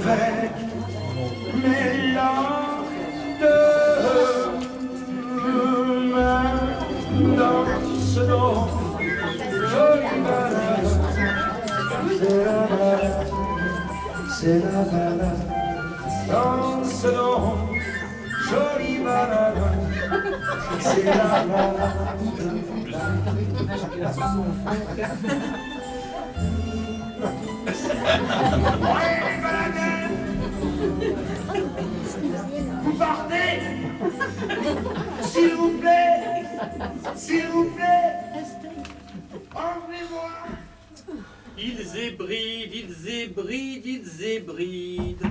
avec mes larmes de main danse donc, jolie balade, c'est la balade, danse donc, jolie balade, c'est la balade. Vous partez? S'il vous plaît, s'il vous plaît, emmenez-moi. Ils ébrident, ils ébrident, ils ébrident.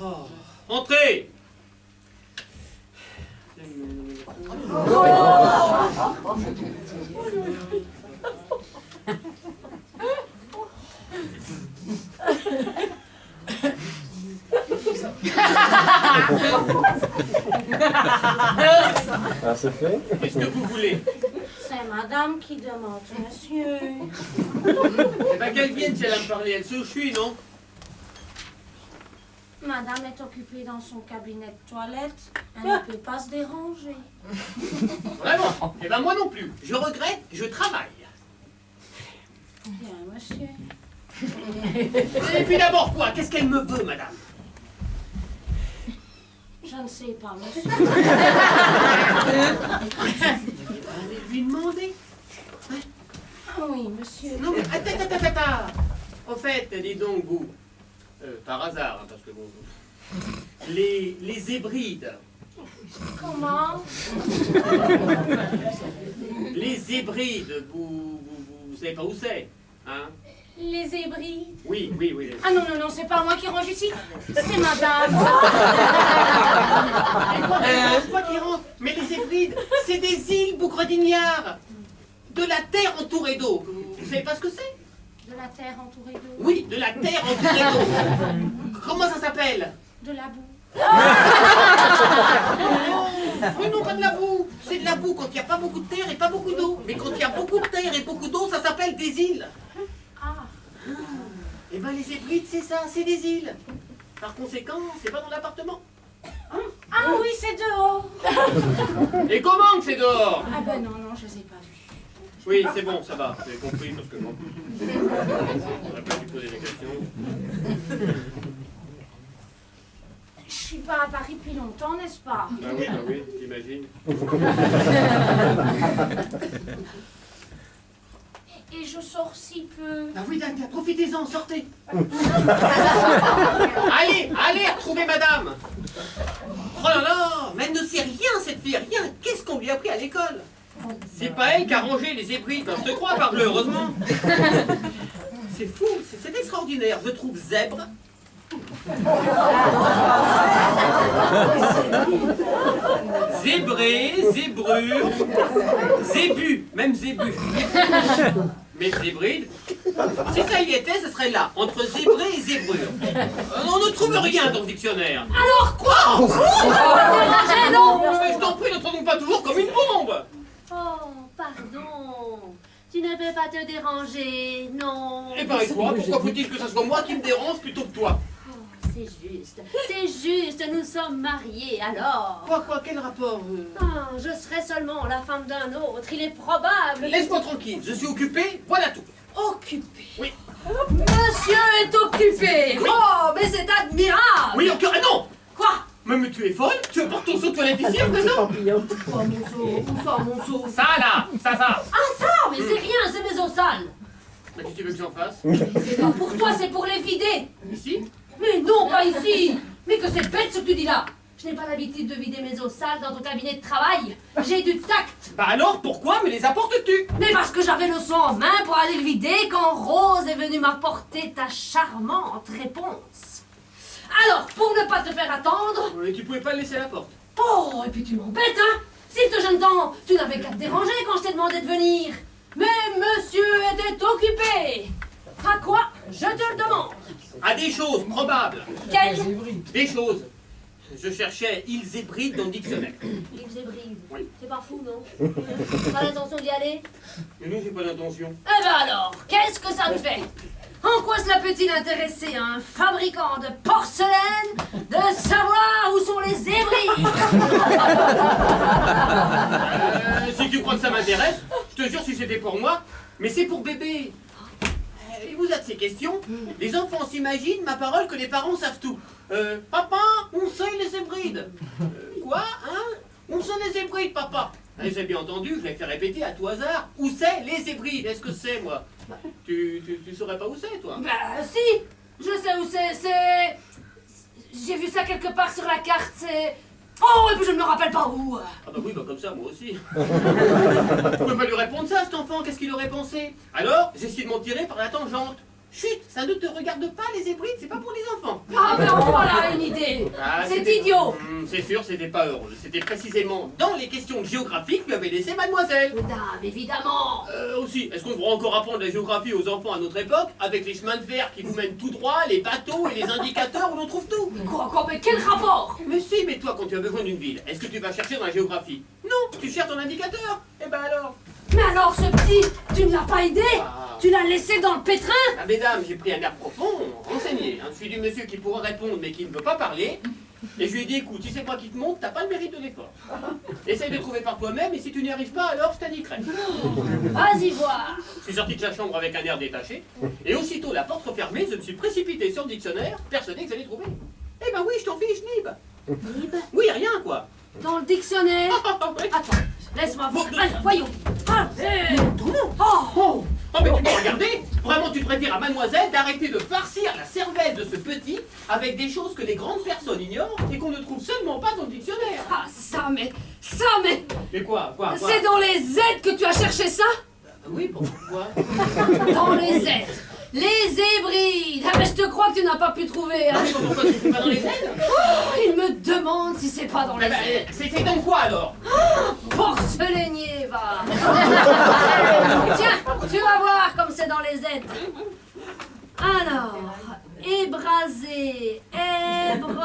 Oh. Entrez! Ah, c'est fait? Qu'est-ce que vous voulez? C'est madame qui demande, monsieur. Eh ben qu'elle vienne si elle a me parler, elle sait où je suis, non? Madame est occupée dans son cabinet de toilette. Elle ne peut pas se déranger. Vraiment? Eh ben moi non plus. Je regrette, je travaille. Bien, monsieur. Et puis d'abord quoi? Qu'est-ce qu'elle me veut, madame? Je ne sais pas, monsieur. Allez lui demander. Ah oui, monsieur. Non mais attends. Au fait, dis donc vous, par hasard, hein, parce que bon, les Hébrides. Comment? Les Hébrides, vous savez pas où c'est, hein? Les Hébrides? Oui. Ah non, c'est pas moi qui range ici. C'est madame. C'est quoi qui rentre? Mais les Hébrides, c'est des îles bougredinières. De la terre entourée d'eau. Vous savez pas ce que c'est? De la terre entourée d'eau. Oui, de la terre entourée d'eau. Comment ça s'appelle? De la boue. Mais non, pas de la boue. C'est de la boue quand il n'y a pas beaucoup de terre et pas beaucoup d'eau. Mais quand il y a beaucoup de terre et beaucoup d'eau, ça s'appelle des îles. Ah. Eh ben les Hébrides, c'est ça, c'est des îles. Par conséquent, c'est pas dans l'appartement. Ah oui, c'est dehors. Et comment que c'est dehors? Ah ben non, je les ai pas vus. Oui, c'est bon, ça va, j'ai compris, parce que bon, j'aurais pas dû poser des questions. Je suis pas à Paris depuis longtemps, n'est-ce pas? Bah oui, j'imagine. Et je sors si peu. Ah oui, d'accord, profitez-en, sortez. Allez, retrouvez madame. Oh là là, mais elle ne sait rien, cette fille, rien. Qu'est-ce qu'on lui a appris à l'école? C'est pas elle qui a rangé les Hébrides, je te crois, parbleu, heureusement. C'est fou, c'est extraordinaire. Je trouve zèbre. Zébré, zébrure, zébu, même zébu. Mais zébride, si ça y était, ce serait là, entre zébré et zébrure. On ne trouve rien dans le dictionnaire. Alors quoi? Dérangez, non? Mais je t'en prie, ne tournons pas toujours comme une bombe. Oh, pardon. Tu ne peux pas te déranger, non. Eh ben, et toi, pourquoi faut-il que ce soit moi qui me dérange plutôt que toi? C'est juste, nous sommes mariés, alors. Quoi, quel rapport Ah, je serai seulement la femme d'un autre, il est probable. Laisse-moi tranquille, je suis occupé, voilà tout. Occupé? Oui. Monsieur est occupé. Oui. Oh, mais c'est admirable. Oui, encore, ah non. Quoi? Mais tu es folle? Tu veux porter ton seau de toilette ici, à présent? Oh, mon seau, où ça, mon seau? Ça, là, ça. Ah, ça, mais c'est rien, c'est mes eaux sales. Mais qu'est-ce que tu veux que j'en fasse? C'est pas pour toi, c'est pour les vider. Ici? Mais non, pas ici. Mais que c'est bête ce que tu dis là. Je n'ai pas l'habitude de vider mes eaux sales dans ton cabinet de travail. J'ai du tact. Bah alors, pourquoi me les apportes-tu? Mais parce que j'avais le seau en main pour aller le vider quand Rose est venue m'apporter ta charmante réponse. Alors, pour ne pas te faire attendre... Mais tu pouvais pas le laisser à la porte. Oh, et puis tu m'embêtes, hein. S'il te gêne tant, tu n'avais qu'à te déranger quand je t'ai demandé de venir. Mais monsieur était occupé. À quoi? Je te le demande. À des choses probables. Quelles? Des choses. Je cherchais îles Hébrides dans le dictionnaire. Îles Hébrides. Oui. C'est pas fou, non? Pas l'intention d'y aller? Mais non, j'ai pas l'intention. Eh ben alors, qu'est-ce que ça te fait? En quoi cela peut-il intéresser un fabricant de porcelaine de savoir où sont les hybrides? Si tu crois que ça m'intéresse, je te jure si c'était pour moi, mais c'est pour bébé. Il vous a de ces questions. Les enfants s'imaginent, ma parole, que les parents savent tout. Papa, on sait les hybrides. Quoi, hein? On sait les hybrides, papa. J'ai bien entendu, je l'ai fait répéter à tout hasard. Où c'est les hybrides? Est-ce que c'est, moi? Tu saurais pas où c'est, toi? Bah si, je sais où c'est... J'ai vu ça quelque part sur la carte, c'est... Oh, et puis je ne me rappelle pas où. Ah bah oui, bah comme ça, moi aussi. Vous pouvez pas lui répondre ça, cet enfant, qu'est-ce qu'il aurait pensé? Alors, j'ai essayé de m'en tirer par la tangente. Chut, ça ne te regarde pas, les hybrides, c'est pas pour les enfants. Ah ben voilà une idée. Ah, C'est c'était- idiot. C'est sûr, c'était pas heureux. C'était précisément dans les questions de géographie que lui avait laissé mademoiselle. Madame, évidemment. Aussi, est-ce qu'on devrait encore apprendre la géographie aux enfants à notre époque, avec les chemins de fer qui vous mènent tout droit, les bateaux et les indicateurs où l'on trouve tout? Quoi, mais quel rapport? Mais si, mais toi, quand tu as besoin d'une ville, est-ce que tu vas chercher dans la géographie? Non, tu cherches ton indicateur. Eh ben alors? Mais alors ce petit, tu ne l'as pas aidé? Ah. Tu l'as laissé dans le pétrin? Ah, mesdames, j'ai pris un air profond, renseigné. Je suis du monsieur qui pourra répondre mais qui ne veut pas parler. Et je lui ai dit, écoute, si c'est moi qui te montre, t'as pas le mérite de l'effort. Essaye de trouver par toi-même et si tu n'y arrives pas, alors je t'indiquerai. Vas-y voir. Je suis sorti de la chambre avec un air détaché. Et aussitôt la porte refermée, je me suis précipité sur le dictionnaire, persuadé que j'allais trouver. Eh ben oui, je t'en fiche, Nib. Nib? Oui, rien quoi. Dans le dictionnaire? Ouais. Attends, laisse-moi voir. Bon, Allez, voyons. Allez. Oh. Oh, mais tu peux regarder. Vraiment, tu devrais dire à mademoiselle d'arrêter de farcir la cervelle de ce petit avec des choses que les grandes personnes ignorent et qu'on ne trouve seulement pas dans le dictionnaire. Ah, ça, mais... Mais quoi? C'est dans les Z que tu as cherché ça? Oui, pourquoi? Dans les Z. Les hybrides. Ah, mais je te crois que tu n'as pas pu trouver. Hein. Pourquoi c'est pas dans les ailes? Oh, il me demande si c'est pas dans les Z. C'est dans quoi alors? Porcelainier, va. Tiens, tu vas voir comme c'est dans les Z. Alors, ébrasé, èbre,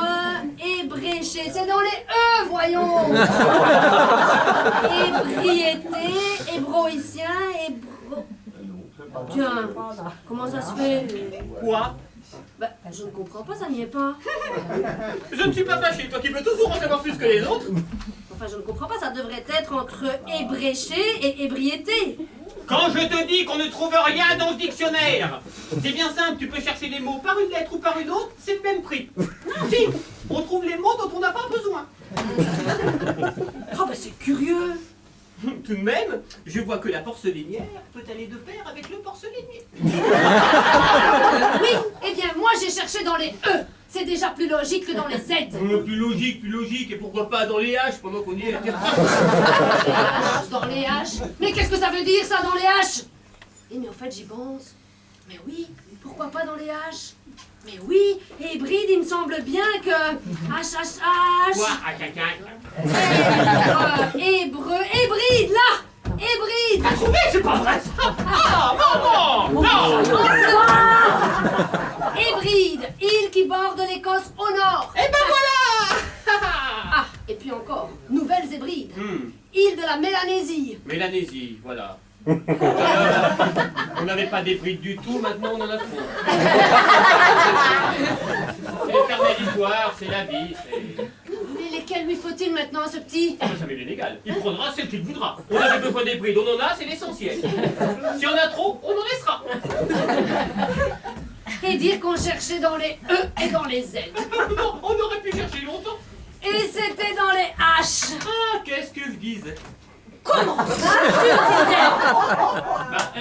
ébréché, c'est dans les E, voyons. Ébriété, ébroïcien, Tiens, comment ça se fait? Quoi? Bah, je ne comprends pas, ça n'y est pas. Je ne suis pas fâché, toi qui peux toujours en savoir plus que les autres. Enfin, je ne comprends pas, ça devrait être entre ébréché et ébriété. Quand je te dis qu'on ne trouve rien dans le dictionnaire, c'est bien simple, tu peux chercher les mots par une lettre ou par une autre, c'est le même prix. Si, on trouve les mots dont on n'a pas besoin. Oh, bah c'est curieux. Tout de même, je vois que la porcelainière peut aller de pair avec le porcelainier. Oui, eh bien, moi j'ai cherché dans les E. C'est déjà plus logique que dans les Z. Plus logique, et pourquoi pas dans les H pendant qu'on y est. Dans les H. Mais qu'est-ce que ça veut dire, ça, dans les H? Eh, mais en fait, j'y pense. Mais oui, pourquoi pas dans les H? Mais oui, hybride, il me semble bien que... H. Quoi? Hébreu, hybride, là! Hybride! T'as trouvé? C'est pas vrai ça! Ah, maman! Non! Hybride, île qui borde l'Écosse au nord. Eh ben voilà! Ah, et puis encore, nouvelles hybrides. Hmm. Île de la Mélanésie. Mélanésie, voilà. On n'avait pas d'hybride du tout, maintenant on en a trop. C'est l'éternelle histoire, c'est la vie, c'est... Mais lesquels lui faut-il maintenant à ce petit? Ah, ça m'est bien égal. Il prendra celle qu'il voudra. On avait besoin d'hybrides, on en a, c'est l'essentiel. Si on a trop, on en laissera. Et dire qu'on cherchait dans les E et dans les Z. Non, on aurait pu chercher longtemps. Et c'était dans les H. Ah, qu'est-ce que je disais? Comment ça, tu disais? Bah,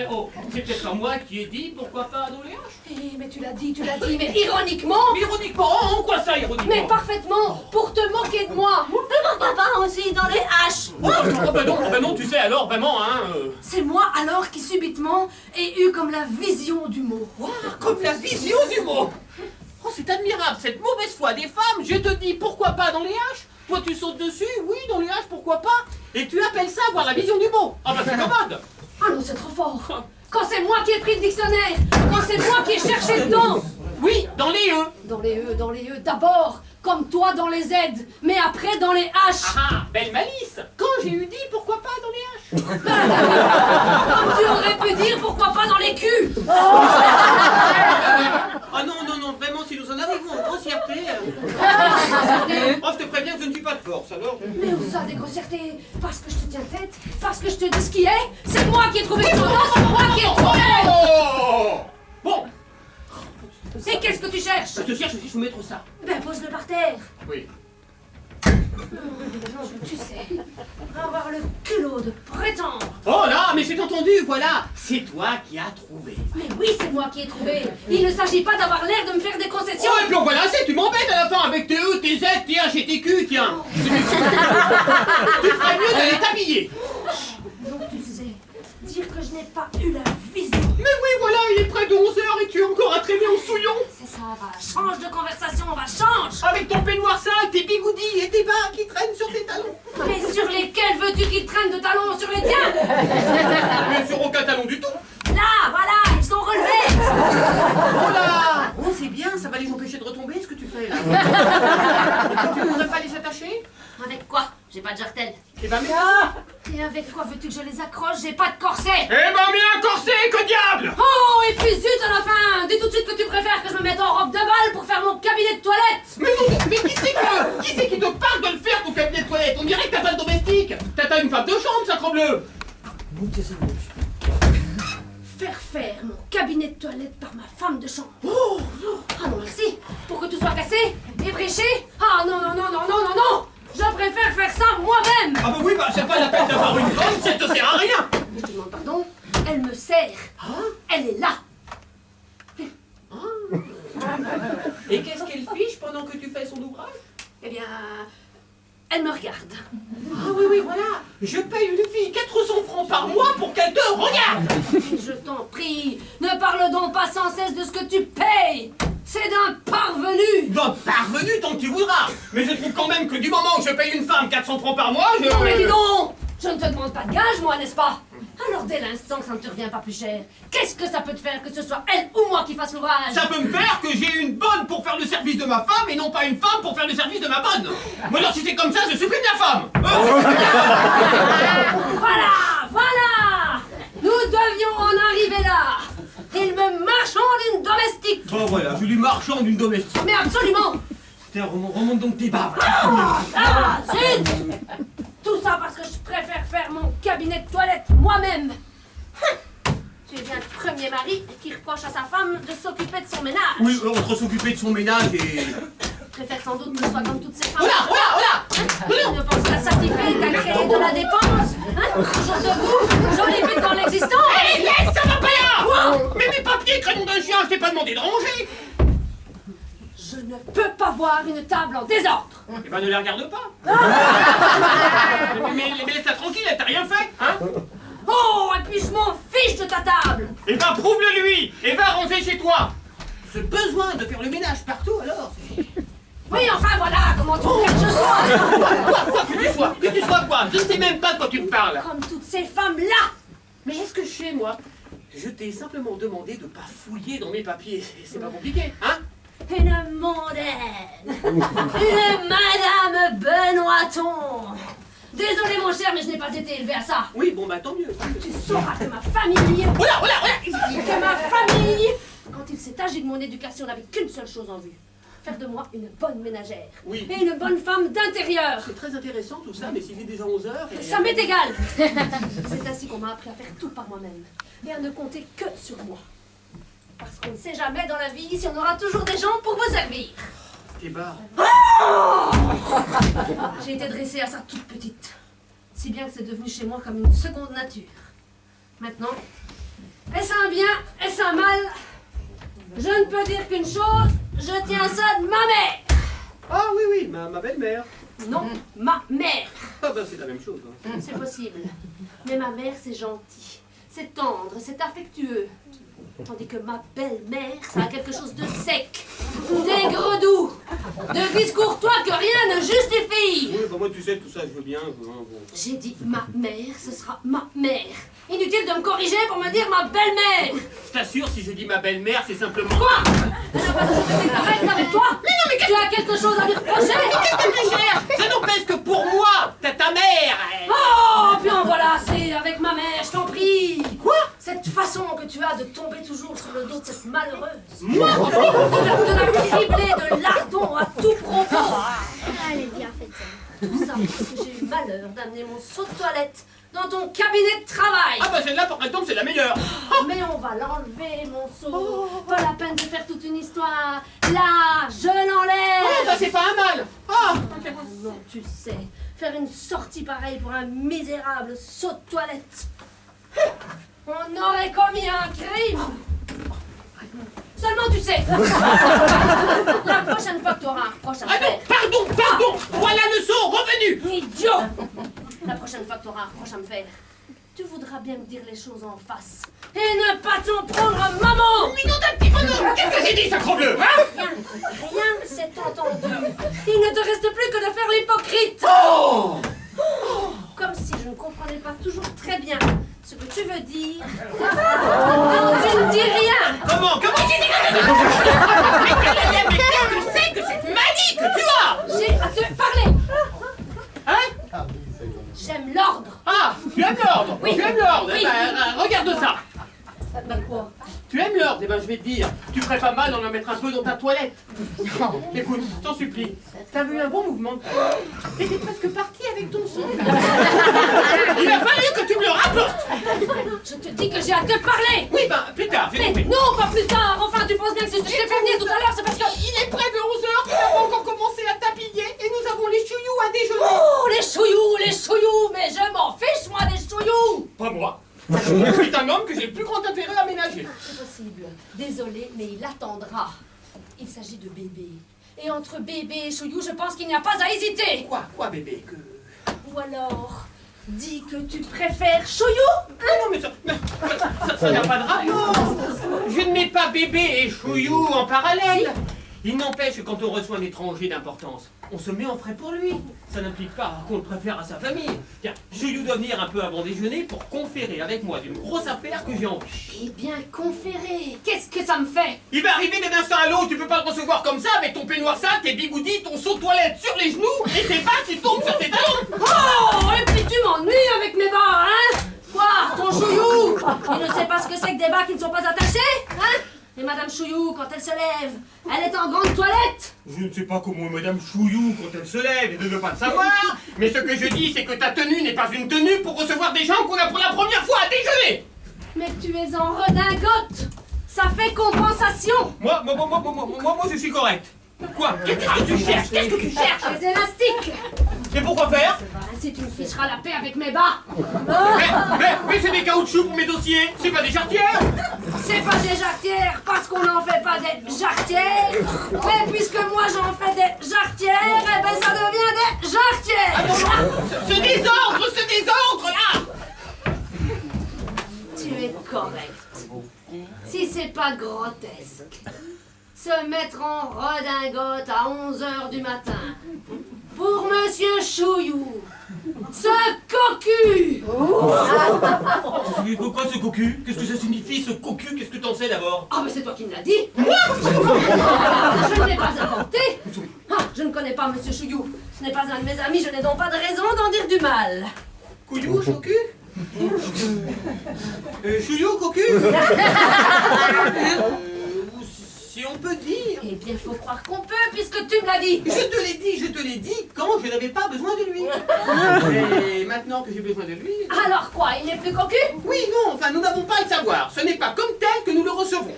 c'est peut-être pas moi qui ai dit pourquoi pas dans les H. Eh, mais tu l'as dit, mais ironiquement. Mais ironiquement, en quoi ça ironiquement? Mais parfaitement, pour te moquer de moi. Mais pourquoi pas aussi dans les H? Oh ben non, tu sais alors, vraiment, hein... C'est moi alors qui subitement ai eu comme la vision du mot. Wow, comme la vision du mot. Oh, c'est admirable, cette mauvaise foi des femmes. Je te dis, pourquoi pas dans les H? Toi, tu sautes dessus, oui, dans les H, pourquoi pas? Et tu appelles ça avoir la vision du mot. Ah bah c'est commode. Ah non, c'est trop fort. Quand c'est moi qui ai pris le dictionnaire, quand c'est moi qui ai cherché dedans. Oui, Dans les E. Dans les E, d'abord, comme toi dans les Z, mais après dans les H. Ah, belle malice. Quand j'ai eu dit pourquoi pas dans les H. Comme tu aurais pu dire pourquoi pas dans les Q. Ah non, non, non, vraiment, si nous en arrivons en grossièreté... Oh, je te préviens que je ne suis pas de force, alors... Mais où ça, des grossièretés? Parce que je te tiens tête, parce que je te dis ce qui est, c'est moi qui ai trouvé ton nom, c'est moi qui ai trouvé. Oh bon. Et qu'est-ce que tu cherches? Je te cherche si je peux mettre ça. Ben pose-le par terre. Oui. Tu sais, avoir le culot de prétendre. Oh là, mais j'ai entendu, voilà. C'est toi qui as trouvé. Mais oui, c'est moi qui ai trouvé. Il ne s'agit pas d'avoir l'air de me faire des concessions. Oh, et puis voilà, c'est, tu m'embêtes à la fin avec tes E, tes Z, tes H et tes Q, tiens. Tu ferais mieux d'aller t'habiller. Donc tu sais, dire que je n'ai pas eu la vision. Mais oui, voilà, il est près de 11h et tu es encore à traîner en souillon. C'est ça, va. Change de conversation, va, change. Avec ton peignoir sale, tes bigoudis et tes bas qui traînent sur tes talons. Mais sur lesquels veux-tu qu'ils traînent de talons? Sur les tiens? Mais sur aucun talon du tout. Là, voilà, ils sont relevés. Oh là. Oh, c'est bien, ça va les empêcher de retomber, ce que tu fais là. Tu ne voudrais pas les attacher? Avec quoi? J'ai pas de jartel. Eh ben, mais... Et avec quoi veux-tu que je les accroche? J'ai pas de corset. Eh ben, mets un corset, que diable! Oh, et puis zut, à la fin, dis tout de suite que tu préfères que je me mette en robe de bal pour faire mon cabinet de toilette. Mais qui c'est qui te parle de le faire, ton cabinet de toilette? On dirait que t'as pas de domestique. T'as une femme de chambre, sacrebleu. Faire mon cabinet de toilette par ma femme de chambre. Oh, ah non, merci. Pour que tout soit cassé, ébréché. Ah non, non, non, non, non, non, non. Je préfère faire ça moi-même. Ah bah oui, bah c'est pas la peine d'avoir une femme, ça te sert à rien. Je te demande pardon, elle me sert. Elle est là. Et qu'est-ce qu'elle fiche pendant que tu fais son ouvrage? Eh bien, elle me regarde. Ah oui, oui, voilà. Je paye une fille 400 francs par mois pour qu'elle te regarde. Je t'en prie, ne parle donc pas sans cesse de ce que tu payes. C'est d'un parvenu. D'un parvenu tant que tu voudras. Mais je trouve quand même que du moment où je paye une femme 400 francs par mois, je... Non mais dis donc, je ne te demande pas de gage, moi, n'est-ce pas? Alors dès l'instant que ça ne te revient pas plus cher, qu'est-ce que ça peut te faire que ce soit elle ou moi qui fasse l'ouvrage? Ça peut me faire que j'ai une bonne pour faire le service de ma femme et non pas une femme pour faire le service de ma bonne. Moi alors si c'est comme ça, je supprime la femme. Voilà, voilà. Nous devions en arriver là. Il me marchande une domestique. Bon voilà, je lui marchande d'une domestique. Mais absolument. Tiens, remonte donc tes bas. Ah, zut. Tout ça parce que je préfère faire mon cabinet de toilette moi-même. Tu es bien le premier mari qui reproche à sa femme de s'occuper de son ménage. Oui, entre s'occuper de son ménage et... Préfère sans doute que ce soit comme toutes ces femmes. Oh là, oh là, oh là. Tu ne penses qu'à satisfaire, qu'à créer de la dépense. Hein? Toujours debout, joli but dans l'existence. Hé, laisse, ça va pas là. Mais mes papiers, crémons d'un chien, je t'ai pas demandé de ranger. Je ne peux pas voir une table en désordre. Eh ben ne les regarde pas. mais laisse-la tranquille, elle t'a rien fait, hein? Oh, et puis je m'en fiche de ta table. Eh ben prouve-le lui, et va ranger chez toi. Ce besoin de faire le ménage partout, alors, c'est... Oui, enfin voilà, comment tu veux que je sois. Quoi que tu sois quoi? Je ne sais même pas de quoi tu me parles. Comme toutes ces femmes-là. Mais est-ce que je sais, moi? Je t'ai simplement demandé de pas fouiller dans mes papiers, c'est pas compliqué, hein? Une mondaine. Une Madame Benoîton. Désolé mon cher, mais je n'ai pas été élevé à ça. Oui, bon bah tant mieux. Tu sauras que ma famille... Oh là. Que ma famille, quand il s'est agi de mon éducation, n'avait qu'une seule chose en vue. Faire de moi une bonne ménagère. Oui. Et une bonne femme d'intérieur. C'est très intéressant tout ça, mais s'il est déjà 11h... Et... Ça m'est égal. C'est ainsi qu'on m'a appris à faire tout par moi-même. Et à ne compter que sur moi. Parce qu'on ne sait jamais dans la vie si on aura toujours des gens pour vous servir. T'es barre. J'ai été dressée à ça toute petite. Si bien que c'est devenu chez moi comme une seconde nature. Maintenant, est-ce un bien, est-ce un mal? Je ne peux dire qu'une chose, je tiens ça de ma mère. Ah oui, ma belle-mère. Non, ma mère. Ah bah c'est la même chose. Hein. C'est possible. Mais ma mère, c'est gentil, c'est tendre, c'est affectueux. Tandis que ma belle-mère, ça a quelque chose de sec, d'aigre doux. Devise courtois que rien ne justifie. Oui, bah moi tu sais, tout ça je veux bien. Bon. J'ai dit ma mère, ce sera ma mère. Inutile de me corriger pour me dire ma belle-mère. Je t'assure, si je dis ma belle-mère, c'est simplement... Quoi? Elle n'a pas toujours été correcte avec toi? Mais non, mais tu as quelque chose à lui reprocher? Qu'est-ce que tu cherches? Ça n'empêche que pour moi, t'as ta mère. Oh, puis en voilà, c'est avec ma mère, je t'en prie. Quoi? Cette façon que tu as de tomber toujours sur le dos de cette malheureuse. Moi? De la cribler de lardons à tout propos. Elle est bien faite, ça. Tout ça parce que j'ai eu malheur d'amener mon seau de toilette dans ton cabinet de travail. Ah bah celle-là, par exemple, c'est la meilleure. Mais on va l'enlever, mon seau. Pas la peine de faire toute une histoire. Là, je l'enlève. Oh, bah c'est pas un mal. Ah, Non, tu sais, faire une sortie pareille pour un misérable seau de toilette. On aurait commis un crime. Seulement, tu sais, la prochaine fois que tu auras un reproche à ah non, faire... pardon. Voilà le son revenu. Idiot! La prochaine fois que tu auras un reproche à me faire, tu voudras bien me dire les choses en face. Et ne pas t'en prendre à maman! Mais non, d'un petit bonhomme. Qu'est-ce que j'ai dit, sacrebleu, hein? Rien s'est entendu. Il ne te reste plus que de faire l'hypocrite. Oh! Comme si je ne comprenais pas toujours très bien ce que tu veux dire. Non, tu ne dis rien. Comment j'ai dit? Mais qu'est-ce que c'est que cette manie que tu as? J'ai à te parler. Hein? J'aime l'ordre. Ah, tu aimes l'ordre? Oui. Tu aimes l'ordre? Oui. Eh ben, regarde ça. Bah quoi? Tu aimes l'ordre? Eh ben, je vais te dire, tu ferais pas mal d'en en mettre un peu dans ta toilette. Écoute, je t'en supplie, t'as vu un bon mouvement de... T'étais presque parti avec ton son. Il a fallu que tu me le rapportes. Je te dis que j'ai à te parler. Oui, ben, plus tard, j'ai Mais compris. non, pas plus tard. Enfin, tu penses bien que si je t'ai fait venir tout à l'heure, c'est parce que... Il est près de 11h, nous avons encore commencé à t'habiller et nous avons les chouillous à déjeuner. Oh, les chouillous, mais je m'en fiche, moi, des chouillous. Pas moi. Je suis un homme que j'ai le plus grand intérêt à ménager. C'est possible. Désolé, mais il attendra. Il s'agit de bébé. Et entre bébé et chouillou, je pense qu'il n'y a pas à hésiter. Quoi, bébé, que... Ou alors, dis que tu préfères chouillou. Ah non, mais ça n'a pas de rapport. Je ne mets pas bébé et chouillou en parallèle. Il n'empêche que quand on reçoit un étranger d'importance, on se met en frais pour lui. Ça n'implique pas qu'on le préfère à sa famille. Tiens, Chouillou doit venir un peu avant déjeuner pour conférer avec moi d'une grosse affaire que j'ai envie. Eh bien, conféré. Qu'est-ce que ça me fait? Il va arriver d'un instant à l'autre, tu peux pas le recevoir comme ça avec ton peignoir sale, tes bigoudis, ton seau de toilette sur les genoux et tes bas qui tombent sur tes talons. Oh, et puis tu m'ennuies avec mes bas, hein? Quoi, ton chouillou? Il ne sait pas ce que c'est que des bas qui ne sont pas attachés, hein? Et Madame Chouillou, quand elle se lève, elle est en grande toilette. Je ne sais pas comment est Madame Chouillou quand elle se lève et ne veut pas le savoir, mais ce que je dis c'est que ta tenue n'est pas une tenue pour recevoir des gens qu'on a pour la première fois à déjeuner. Mais tu es en redingote. Ça fait compensation. Moi, je suis correct. Quoi? Qu'est-ce que tu cherches? Qu'est-ce que tu cherches? Les élastiques. Et pourquoi faire? Ainsi tu me ficheras la paix avec mes bas. Mais c'est des caoutchoucs pour mes dossiers, c'est pas des jarretières. C'est pas des jarretières parce qu'on n'en fait pas des jarretières. Mais puisque moi j'en fais des jarretières, eh ben ça devient des jarretières. Ce désordre là. Tu es correct. Si c'est pas grotesque. Se mettre en redingote à 11h du matin. Pour Monsieur Chouillou. Ce cocu. Quoi ce cocu? Qu'est-ce que ça signifie ce cocu? Qu'est-ce que t'en sais d'abord? Ah, mais c'est toi qui me l'as dit. Je ne l'ai pas inventé. Ah, je ne connais pas Monsieur Chouillou. Ce n'est pas un de mes amis, je n'ai donc pas de raison d'en dire du mal. Couillou, cocu? Chouillou, cocu? Si on peut dire. Eh bien, faut croire qu'on peut, puisque tu me l'as dit. Je te l'ai dit quand je n'avais pas besoin de lui. Et maintenant que j'ai besoin de lui... Alors quoi, il n'est plus cocu? Oui, non, enfin, nous n'avons pas à le savoir. Ce n'est pas comme tel que nous le recevons.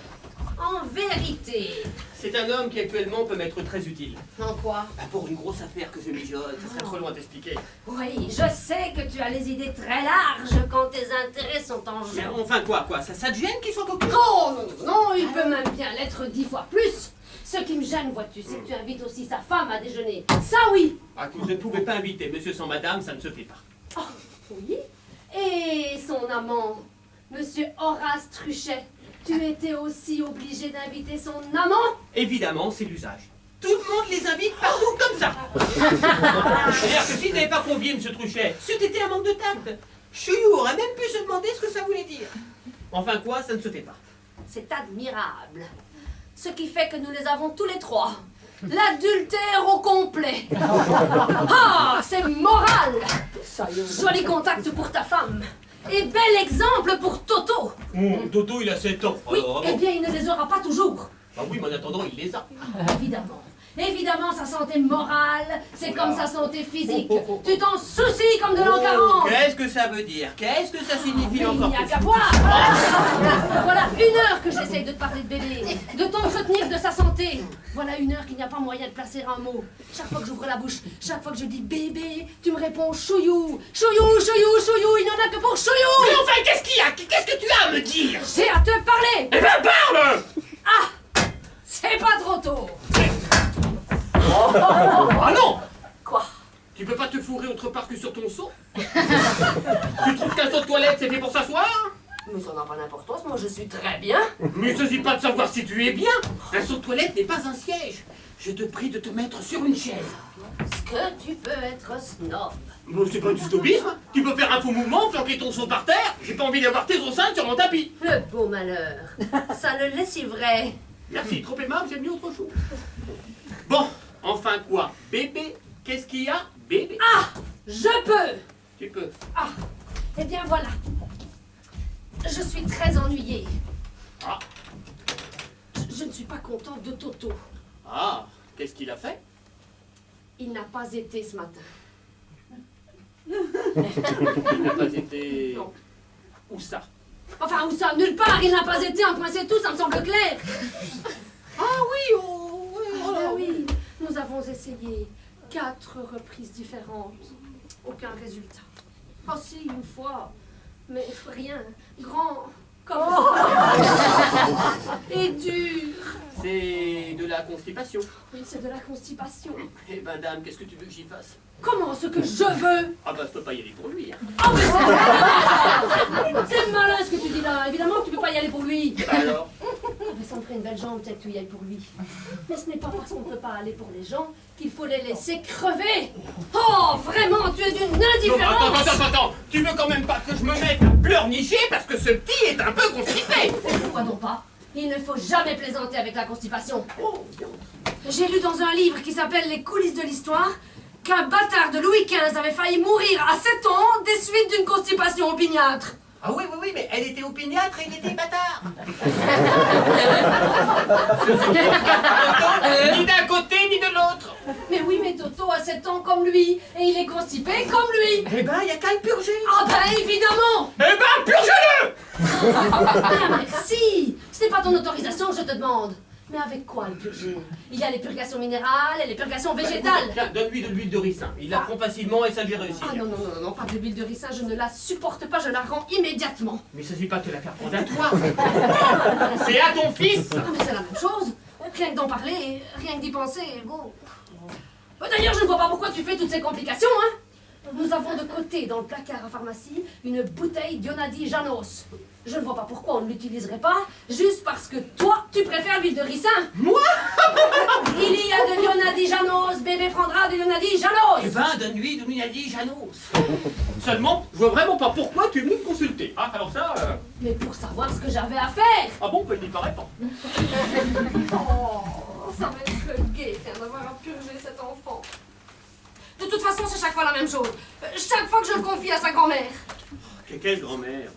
En vérité. C'est un homme qui actuellement peut m'être très utile. En quoi? Bah, pour une grosse affaire que je mijote, ce serait trop loin d'expliquer. Oui, je sais que tu as les idées très larges quand tes intérêts sont en Mais jeu. enfin quoi, ça te gêne qu'il soit cocu? Non, non, il peut même bien l'être 10 fois plus. Ce qui me gêne, vois-tu, c'est que tu invites aussi sa femme à déjeuner. Ça, oui. Ah, que je ne pouvais pas inviter monsieur sans madame, ça ne se fait pas. Oh, oui. Et son amant, Monsieur Horace Truchet, tu étais aussi obligé d'inviter son amant? Évidemment, c'est l'usage. Tout le monde les invite partout comme ça. C'est-à-dire que s'il n'avait pas convié M. Truchet, c'eût été un manque de tact. Chouillou aurait même pu se demander ce que ça voulait dire. Enfin quoi, ça ne se fait pas. C'est admirable. Ce qui fait que nous les avons tous les trois. L'adultère au complet. Ah, c'est moral. Joli contact pour ta femme. Et bel exemple pour Toto. Toto, il a 7 ans. Oui, Alors, eh bien, il ne les aura pas toujours. bah oui, mais en attendant, il les a. Évidemment. Évidemment, sa santé morale, c'est Oula. comme sa santé physique. Oh, oh, oh. Tu t'en soucies comme de l'an 40. Qu'est-ce que ça veut dire? Qu'est-ce que ça signifie Il encore n'y a plus? qu'à voir. Voilà 1 heure que j'essaye de te parler de bébé, de t'entretenir de sa santé. Voilà 1 heure qu'il n'y a pas moyen de placer un mot. Chaque fois que j'ouvre la bouche, chaque fois que je dis bébé, tu me réponds chouillou, chouillou, chouillou, chouillou, il n'y en a que pour Mais chouillou. enfin, qu'est-ce qu'il y a? Qu'est-ce que tu as à me dire? J'ai à te parler. Eh ben, parle! Ah, c'est pas trop tôt. Ah non! Quoi? Tu peux pas te fourrer autre part que sur ton seau? Tu trouves qu'un seau de toilette, c'est fait pour s'asseoir? Mais ça n'a pas d'importance, moi je suis très bien. Mais il s'agit pas de savoir si tu es bien. Un seau de toilette n'est pas un siège. Je te prie de te mettre sur une chaise. Est-ce que tu peux être snob? Bon, c'est pas du snobisme. Tu peux faire un faux mouvement, flanquer ton seau par terre. J'ai pas envie d'avoir tes enceintes sur mon tapis. Le beau malheur. Ça le lessiverait. Merci, trop aimable, j'aime mieux autre chose. Bon, enfin quoi? Bébé, qu'est-ce qu'il y a? Bébé, Ah, je peux. tu peux. Ah, eh bien voilà. Je suis très ennuyée. Ah, Je ne suis pas contente de Toto. ah, qu'est-ce qu'il a fait? Il n'a pas été ce matin. Il n'a pas été... Non. Où ça? Enfin, où ça? Nulle part, il n'a pas été, un point c'est tout, ça me semble clair. Ah oui, oh, oui, Ah oh. ben oui, nous avons essayé 4 reprises différentes. Aucun résultat. Oh si, une fois. Mais rien. Grand. Comme ça. Et dur. C'est de la constipation. Oui, c'est de la constipation. Eh ben dame, qu'est-ce que tu veux que j'y fasse? Comment ce que je veux? Ah bah je peux pas y aller pour lui, hein. Oh mais c'est malin! C'est malin ce que tu dis là. Évidemment que tu peux pas y aller pour lui. Bah alors? Mais ça me ferait une belle jambe peut-être que tu y ailles pour lui. Mais ce n'est pas parce qu'on ne peut pas aller pour les gens qu'il faut les laisser crever. Oh, vraiment, tu es d'une Non, indifférence. attends, tu veux quand même pas que je me mette à pleurnicher parce que ce petit est un peu constipé? Pourquoi donc pas? Il ne faut jamais plaisanter avec la constipation. Oh, bien. J'ai lu dans un livre qui s'appelle Les coulisses de l'histoire qu'un bâtard de Louis XV avait failli mourir à 7 ans des suites d'une constipation opiniâtre. Ah oui, mais elle était opiniâtre et il était bâtard. Ni d'un côté ni de l'autre. Mais oui, mais Toto a 7 ans comme lui, et il est constipé comme lui. Eh ben, y a qu'à le purger. Ah ben évidemment. Eh ben, purgez-le. Ah merci. Ce n'est pas ton autorisation que je te demande. Mais avec quoi le purger? Il y a les purgations minérales et les purgations végétales. Tiens, donne-lui de l'huile de ricin. Il la prend facilement et ça lui réussit. Ah non, pas de l'huile de ricin, je ne la supporte pas, je la rends immédiatement. Mais il s'agit pas de te la faire prendre à toi. C'est à ton fils. Ah mais c'est la même chose. Rien que d'en parler, rien que d'y penser, bon. D'ailleurs, je ne vois pas pourquoi tu fais toutes ces complications, hein. Nous avons de côté dans le placard à pharmacie une bouteille d'Ionadi Janos. Je ne vois pas pourquoi on ne l'utiliserait pas, juste parce que toi, tu préfères l'huile de ricin. Moi? Il y a de l'Ionadi Janos, bébé prendra de l'Ionadi Eh Janos. ben, donne-lui de l'Unadi Janos. Seulement, je vois vraiment pas pourquoi tu es venu me consulter. Ah, alors ça... Mais pour savoir ce que j'avais à faire. Ah bon, ben, il n'y paraît pas. Oh, ça va être gai d'avoir à purger cet enfant. De toute façon, c'est chaque fois la même chose. Chaque fois que je le confie à sa grand-mère. Quelle grand-mère?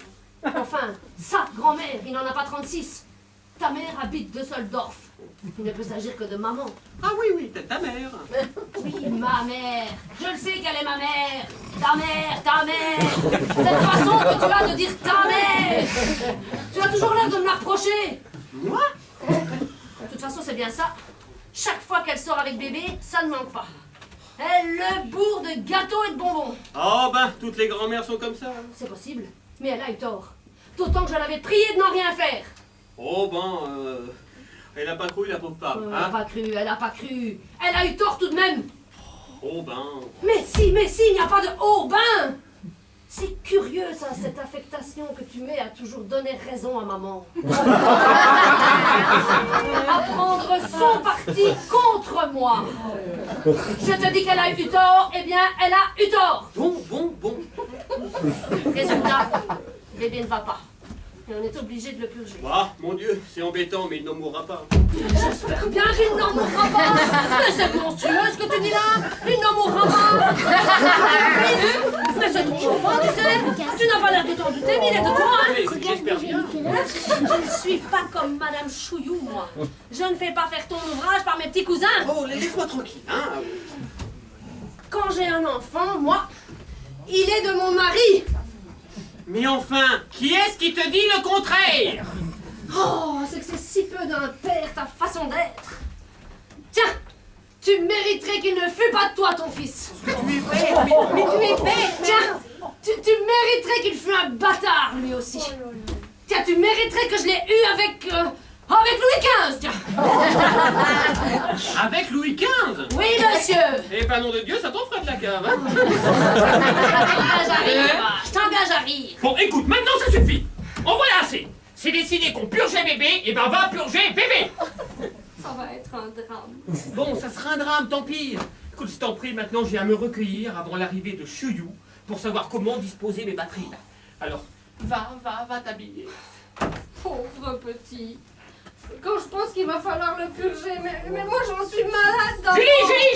Enfin, sa grand-mère, il n'en a pas 36. Ta mère habite de Soldorf. Il ne peut s'agir que de maman. Ah oui, t'es ta mère. Oui, ma mère. Je le sais qu'elle est ma mère. Ta mère, ta mère. Cette façon que tu as de dire ta mère. Tu as toujours l'air de me la reprocher. Moi? De toute façon, c'est bien ça. Chaque fois qu'elle sort avec bébé, ça ne manque pas. Elle le bourre de gâteaux et de bonbons. Oh ben, toutes les grand-mères sont comme ça. C'est possible, mais elle a eu tort. D'autant que je l'avais priée de n'en rien faire. Oh ben, elle a pas cru la pauvre femme, Elle n'a hein? pas cru, elle n'a pas cru. Elle a eu tort tout de même. Oh ben... Mais si, il n'y a pas de oh ben. C'est curieux, ça, cette affectation que tu mets à toujours donner raison à maman. À prendre son parti contre moi. Je te dis qu'elle a eu tort, eh bien, elle a eu tort. Bon. Résultat, bébé ne va pas. Et on est obligé de le purger. Ah, mon Dieu, c'est embêtant, mais il n'en mourra pas. J'espère bien qu'il n'en mourra pas. Mais c'est monstrueux ce que tu dis là. Il n'en mourra pas. Mais c'est trop chauffant, tu sais. Tu n'as pas l'air de t'en douter, mais il est de toi, hein. Mais j'espère bien. Je ne suis pas comme Madame Chouillou, moi. Je ne fais pas faire ton ouvrage par mes petits cousins. Oh, laisse-moi tranquille, hein. Quand j'ai un enfant, moi, il est de mon mari. Mais enfin, qui est-ce qui te dit le contraire? Oh, c'est que c'est si peu d'un père, ta façon d'être. Tiens, tu mériterais qu'il ne fût pas de toi, ton fils. Tu es bête, mais tu es bête. Tiens, tu mériterais qu'il fût un bâtard, lui aussi. Tiens, tu mériterais que je l'ai eu avec Louis XV, tiens. Avec Louis XV? Oui, monsieur. Eh ben, nom de Dieu, ça t'en fera de la cave, hein. Je t'engage à rire. Bon, écoute, maintenant ça suffit. En voilà assez. C'est décidé qu'on purgeait bébé, et ben va purger bébé. Ça va être un drame. Bon, ça sera un drame, tant pis. Écoute, je t'en prie, maintenant j'ai à me recueillir avant l'arrivée de Chouillou pour savoir comment disposer mes batteries. Alors, va t'habiller. Pauvre petit. Quand je pense qu'il va falloir le purger, mais moi j'en suis malade d'abord.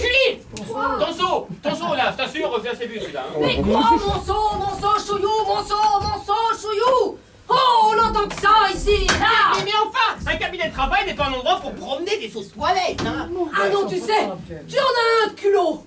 Julie Quoi? Ton seau là, je t'assure, bien c'est vu celui-là. Hein. Mais quoi, mon seau, Chouillou, mon seau, Chouillou. Oh, on entend que ça ici, là. Mais enfin, un cabinet de travail n'est pas un endroit pour promener des sauces toilettes, hein. Ah non, tu sais, tu en as un de culot.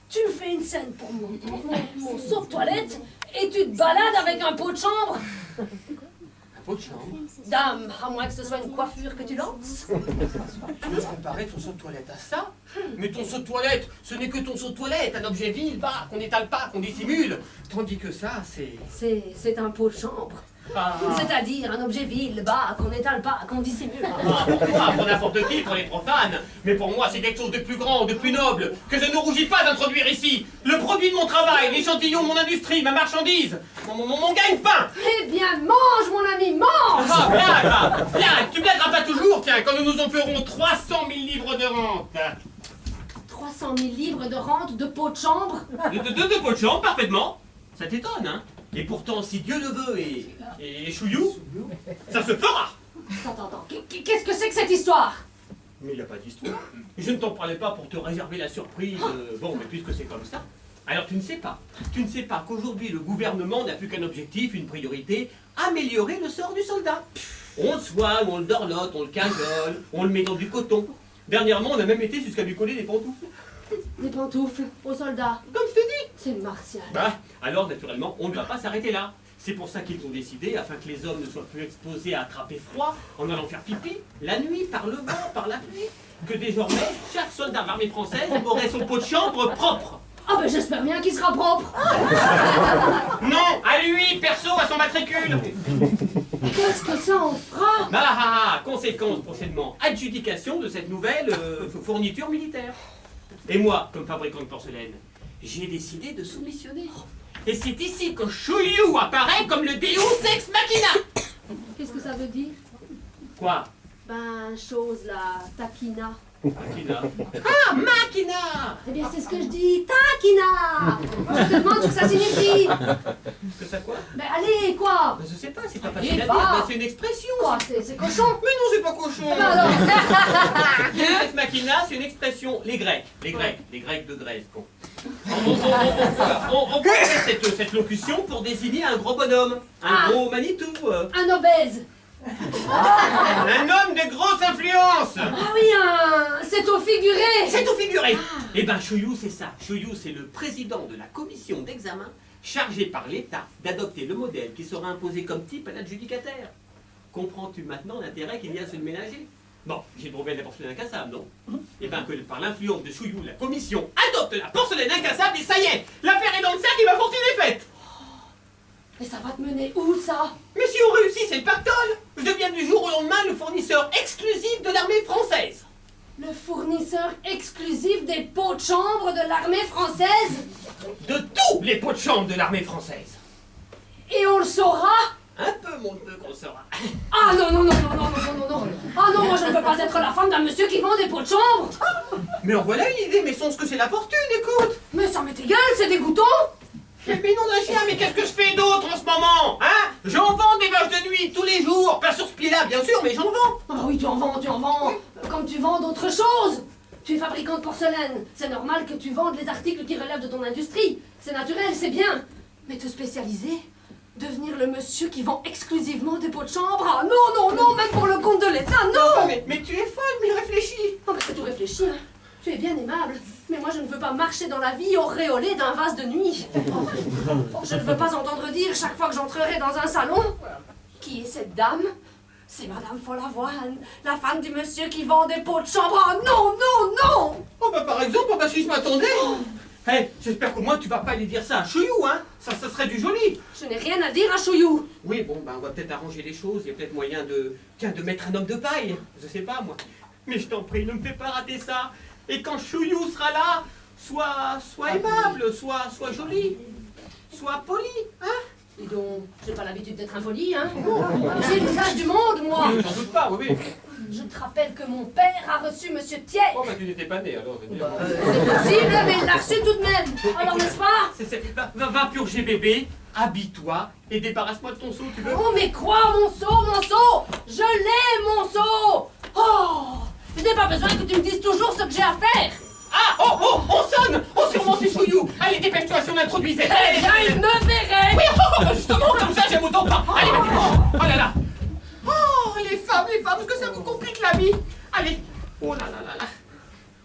Tu me fais une scène pour mon sauve-toilette et tu te balades avec un pot de chambre. Un pot de chambre. Dame, à moins que ce soit une coiffure que tu lances. Tu veux comparer ton seau de toilette à ça? Mais ton seau de toilette, ce n'est que ton seau de toilette, un objet vil, bas, qu'on n'étale pas, qu'on dissimule. Tandis que ça, c'est... C'est un pot de chambre. Ah. C'est-à-dire un objet vil, bas, qu'on n'étale pas, qu'on dissimule. Ah, pour toi, pour n'importe qui, pour les profanes. Mais pour moi, c'est quelque chose de plus grand, de plus noble, que je ne rougis pas d'introduire ici. Le produit de mon travail, l'échantillon de mon industrie, ma marchandise, mon gagne-pain. Eh bien, mange, mon ami, mange. Ah, blague, tu blagueras pas toujours, tiens, quand nous en ferons 300 000 livres de rente. 300 000 livres de rente de pot de chambre. De pot de chambre, parfaitement. Ça t'étonne, hein? Et pourtant, si Dieu le veut et Chouillou, ça se fera. Attends, qu'est-ce que c'est que cette histoire? Mais il n'y a pas d'histoire. Je ne t'en parlais pas pour te réserver la surprise. Bon, mais puisque c'est comme ça, alors tu ne sais pas qu'aujourd'hui le gouvernement n'a plus qu'un objectif, une priorité, améliorer le sort du soldat. On le soigne, on le dorlote, on le cajole, on le met dans du coton. Dernièrement, on a même été jusqu'à lui coller des pantoufles. Des pantoufles aux soldats. Comme je te dis. C'est martial. Bah, alors naturellement, on ne va pas s'arrêter là. C'est pour ça qu'ils ont décidé, afin que les hommes ne soient plus exposés à attraper froid en allant faire pipi, la nuit, par le vent, par la pluie, que désormais, chaque soldat de l'armée française aurait son pot de chambre propre. Ah ben j'espère bien qu'il sera propre. Non, à lui, perso, à son matricule. Qu'est-ce que ça en fera? Conséquence prochainement, adjudication de cette nouvelle fourniture militaire. Et moi, comme fabricant de porcelaine, j'ai décidé de soumissionner. Et c'est ici que Chouillou apparaît comme le Deus Ex Machina. Qu'est-ce que ça veut dire? Quoi? Ben, chose là, taquina. Machina. Ah, Machina. Eh bien, c'est ce que je dis, taquina. Je te demande ce que ça signifie. Que ça quoi? Ben, allez, quoi? Ben, je sais pas, c'est pas facile à va. dire, ben, c'est une expression. Quoi, c'est cochon? Mais non, c'est pas cochon. Ben alors. Deus Ex Machina, c'est une expression, les Grecs de Grèce, con. On connaît cette locution pour désigner un gros bonhomme, un gros Manitou. Un obèse. Un homme de grosse influence. Ah oui, c'est au figuré. C'est tout figuré. Eh ben Chouillou, c'est ça. Chouillou, c'est le président de la commission d'examen chargé par l'État d'adopter le modèle qui sera imposé comme type à l'adjudicataire. Comprends-tu maintenant l'intérêt qu'il y a à se le ménager? Bon, j'ai le brevet de la porcelaine incassable, non? Eh bien que par l'influence de Chouillou, la commission adopte la porcelaine incassable et ça y est, l'affaire est dans le sac et ma fortune est faite. Mais ça va te mener où, ça? Mais si on réussit, c'est le pactole. Je deviens du jour au lendemain le fournisseur exclusif de l'armée française. Le fournisseur exclusif des pots de chambre de l'armée française? De tous les pots de chambre de l'armée française. Et on le saura? Un peu, mon neveu, qu'on le saura. Ah non, non, non, non, non, non, non, non. Ah non, moi je ne veux pas être la femme d'un monsieur qui vend des pots de chambre. Mais en voilà une idée, mais songe que c'est la fortune, écoute. Mais ça m'est égal, c'est dégoûtant. Mais non d'un chien, mais qu'est-ce que je fais d'autre en ce moment? Hein? J'en vends des vaches de nuit tous les jours. Pas sur ce pied-là, bien sûr, mais j'en vends. Ah oui, tu en vends, comme tu vends d'autres choses. Tu es fabricant de porcelaine. C'est normal que tu vendes les articles qui relèvent de ton industrie. C'est naturel, c'est bien. Mais te spécialiser? Devenir le monsieur qui vend exclusivement des pots de chambre? Ah non, non, non, même pour le compte de l'État, non! Mais tu es folle, mais réfléchis. Oh, mais c'est tout réfléchi, hein. Tu es bien aimable, mais moi je ne veux pas marcher dans la vie auréolée d'un vase de nuit. Je ne veux pas entendre dire chaque fois que j'entrerai dans un salon: qui est cette dame? C'est Madame Follavoine, la femme du monsieur qui vend des pots de chambre. Ah non, non, non! Oh bah par exemple, bah si je m'attendais. Hey, j'espère qu'au moins tu vas pas aller dire ça à Chouillou, hein. Ça serait du joli. Je n'ai rien à dire à Chouillou. Oui, bon, bah on va peut-être arranger les choses. Il y a peut-être moyen de... Tiens, de mettre un homme de paille. Je sais pas, moi. Mais je t'en prie, ne me fais pas rater ça. Et quand Chouillou sera là, sois aimable, sois joli, sois poli, hein. Dis donc, j'ai pas l'habitude d'être impoli, hein. J'ai l'usage du monde, moi. Oui, j'en doute pas, oui. Je te rappelle que mon père a reçu Monsieur Thiers. Oh, bah tu n'étais pas né, alors. Je veux dire. C'est possible, mais il l'a reçu tout de même. Alors, n'est-ce pas? Va purger bébé, habille-toi et débarrasse-moi de ton seau, tu veux. Oh, mais quoi, mon seau? Je l'ai, mon seau. Oh, je n'ai pas besoin que tu me dises toujours ce que j'ai à faire. Ah, on sonne. Oh, sûrement c'est Chouillou. Allez, dépêche-toi si on introduisait. Eh bien, il me verrait. Oui, bah justement, comme ça, j'aime autant pas. Allez, vas-y. Oh là là. Oh, les femmes, parce que ça vous complique la vie. Allez. Oh là là là là.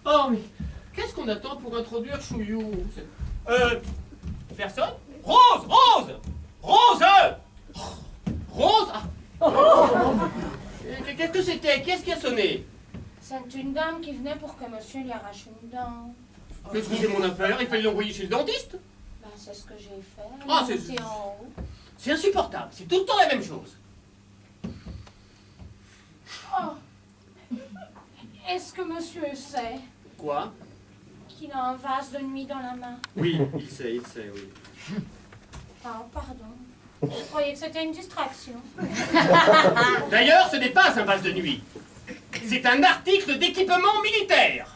Oh, mais qu'est-ce qu'on attend pour introduire Chouillou? Personne? Rose. Ah. Qu'est-ce que c'était? Qu'est-ce qui a sonné? C'est une dame qui venait pour que monsieur lui arrache une dent. Qu'est-ce que c'est mon affaire? Il fallait l'envoyer chez le dentiste. Ben, c'est ce que j'ai fait. Ah, Elle est c'est- montée en haut. C'est insupportable. C'est tout le temps la même chose. Oh. Est-ce que monsieur sait Quoi? qu'il a un vase de nuit dans la main? Oui, il sait, oui. Ah, pardon. Je croyais que c'était une distraction. D'ailleurs, ce n'est pas un vase de nuit. C'est un article d'équipement militaire.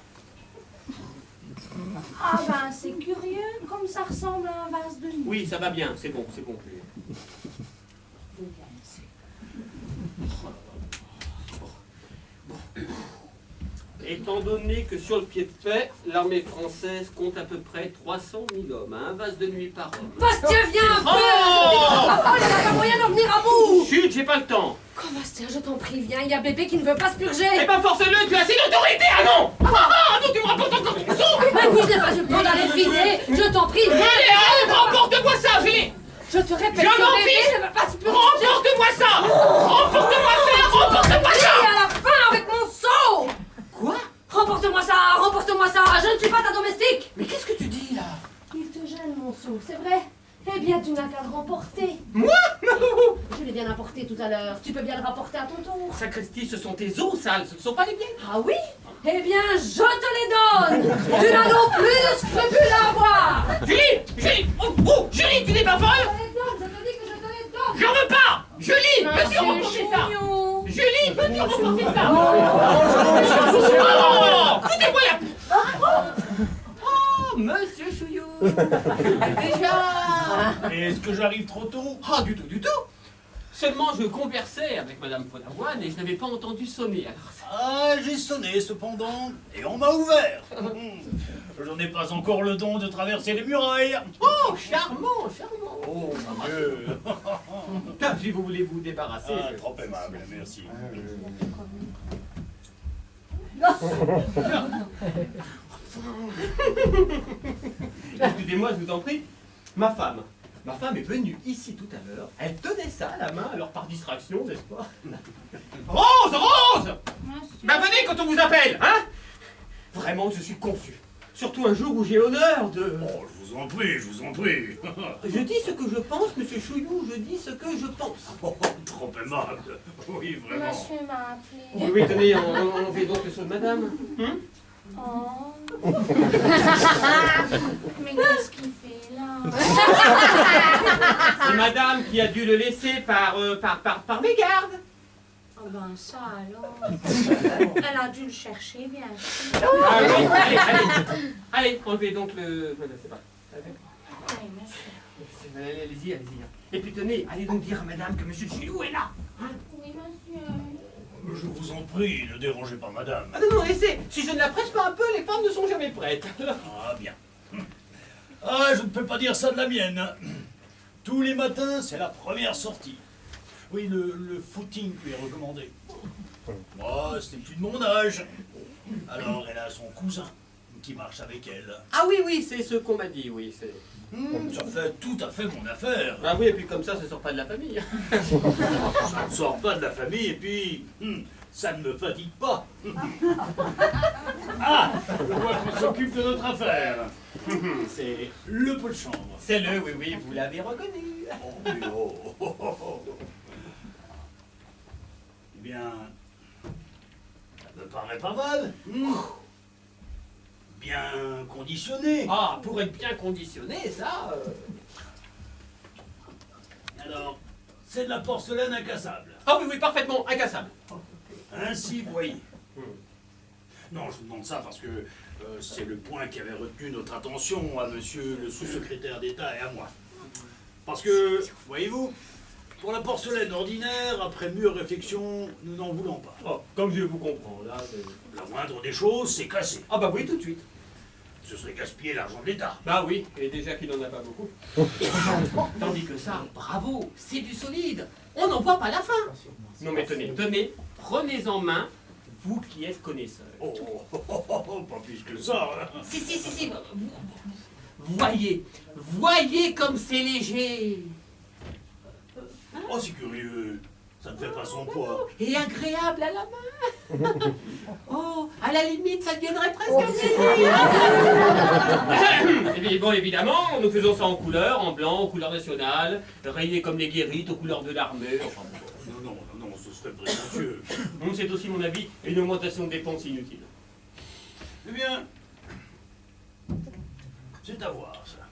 Ah ben, c'est curieux, comme ça ressemble à un vase de nuit. Oui, ça va bien, c'est bon. Étant donné que sur le pied de fait, l'armée française compte à peu près 300 000 hommes, un vase de nuit par homme. Bastien, viens un peu. Oh Oh, il n'y a pas moyen d'en venir à bout. Chut, j'ai pas le temps. Oh, Bastien, je t'en prie, viens, il y a bébé qui ne veut pas se purger. Eh ben force-le, tu as assez d'autorité, ah non. Ah non, tu me rapportes encore une chose. Mais oui, je n'ai pas eu le temps d'aller le vider. Je t'en prie, viens. Allez, remporte-moi ça, Julie. Je te répète Je m'en que bébé fiche. ne veut pas se purger. Remporte-moi ça. Remporte-moi Et ça. à la fin avec mon seau. Quoi? Remporte-moi ça, je ne suis pas ta domestique. Mais qu'est-ce que tu dis, là? Il te gêne, mon seau, c'est vrai? Eh bien, tu n'as qu'à le remporter. Moi? Je l'ai bien apporté tout à l'heure. Tu peux bien le rapporter à ton tour. Sacristi, ce sont tes os sales, ce ne sont pas les miennes. Ah oui? Eh bien, je te les donne. Tu n'as non plus de scrupules à avoir. Julie! Julie, tu n'es pas folle? Je te dis que je te les donne. J'en veux pas! Julie, peux-tu remporter ça? Chouillou. Julie, peux-tu remporter ça? Oh, foutez-moi la... Oh, monsieur Chouillou. Déjà. Est-ce que j'arrive trop tôt? Ah, du tout. Seulement, je conversais avec Madame Follavoine et je n'avais pas entendu sonner. Alors, Ah, j'ai sonné cependant, et on m'a ouvert. Je n'en ai pas encore le don de traverser les murailles. oh, charmant. Oh mon Dieu. Ah, si vous voulez vous débarrasser. Ah, trop aimable, merci. Excusez-moi, je vous en prie. Ma femme est venue ici tout à l'heure. Elle tenait ça à la main, alors par distraction, n'est-ce pas? Rose! Monsieur. Ben venez quand on vous appelle, hein? Vraiment, je suis confus. Surtout un jour où j'ai l'honneur de... Oh, je vous en prie. Je dis ce que je pense, monsieur Chouillou, je dis ce que je pense. Oh, trop aimable. Oui, vraiment. Monsieur m'a appelé. Oui, tenez, on fait donc le saut de madame. Oh. Mais qu'est-ce qu'il fait là? C'est madame qui a dû le laisser par mégarde. Oh ben ça alors. Elle a dû le chercher, bien sûr. Ah oui, allez, enlevez donc le... Voilà, c'est pas... Oui, monsieur. Allez-y. Et puis tenez, allez donc dire à madame que monsieur Chuyou est là. Oui, monsieur. Je vous en prie, ne dérangez pas madame. Ah non, laissez. Si je ne la presse pas un peu, les femmes ne sont jamais prêtes. Ah bien. Ah, je ne peux pas dire ça de la mienne. Tous les matins, c'est la première sortie. Oui, le footing lui est recommandé. Moi, ce n'est plus de mon âge. Alors, elle a son cousin qui marche avec elle. Ah oui, c'est ce qu'on m'a dit, oui, c'est... Ça fait tout à fait mon affaire. Ah oui, et puis comme ça sort pas de la famille. Ça ne sort pas de la famille et puis ça ne me fatigue pas. Ah, je vois qu'on s'occupe de notre affaire. C'est le pot de chambre. C'est le, oui, vous l'avez reconnu. Oh, oui, oh. Eh bien, ça me paraît pas mal. Bien conditionné. Ah, pour être bien conditionné, ça... Alors, c'est de la porcelaine incassable. Ah oui, parfaitement, incassable. Ainsi, vous voyez. Non, je vous demande ça parce que c'est le point qui avait retenu notre attention à monsieur le sous-secrétaire d'État et à moi. Parce que, voyez-vous, pour la porcelaine ordinaire, après mûre réflexion, nous n'en voulons pas. Oh, comme je vous comprends, là, c'est... La moindre des choses, c'est cassé. Ah bah oui, tout de suite. Ce serait gaspiller l'argent de l'État. Bah oui, et déjà qu'il n'en a pas beaucoup. Tandis que ça, bravo, c'est du solide. On n'en voit pas la fin. Non mais tenez, prenez en main, vous qui êtes connaisseur. Oh, pas plus que ça. Hein. Si, voyez comme c'est léger. Oh, c'est curieux. Ça ne fait pas son poids. Et agréable à la main. Oh, à la limite, ça deviendrait presque un plaisir. Et bien, bon, évidemment, nous faisons ça en couleur, en blanc, aux couleurs nationales, rayé comme les guérites, aux couleurs de l'armée. Enfin, Non, ce serait prétentieux. c'est aussi mon avis, une augmentation de dépenses inutile. Eh bien, c'est à voir, ça.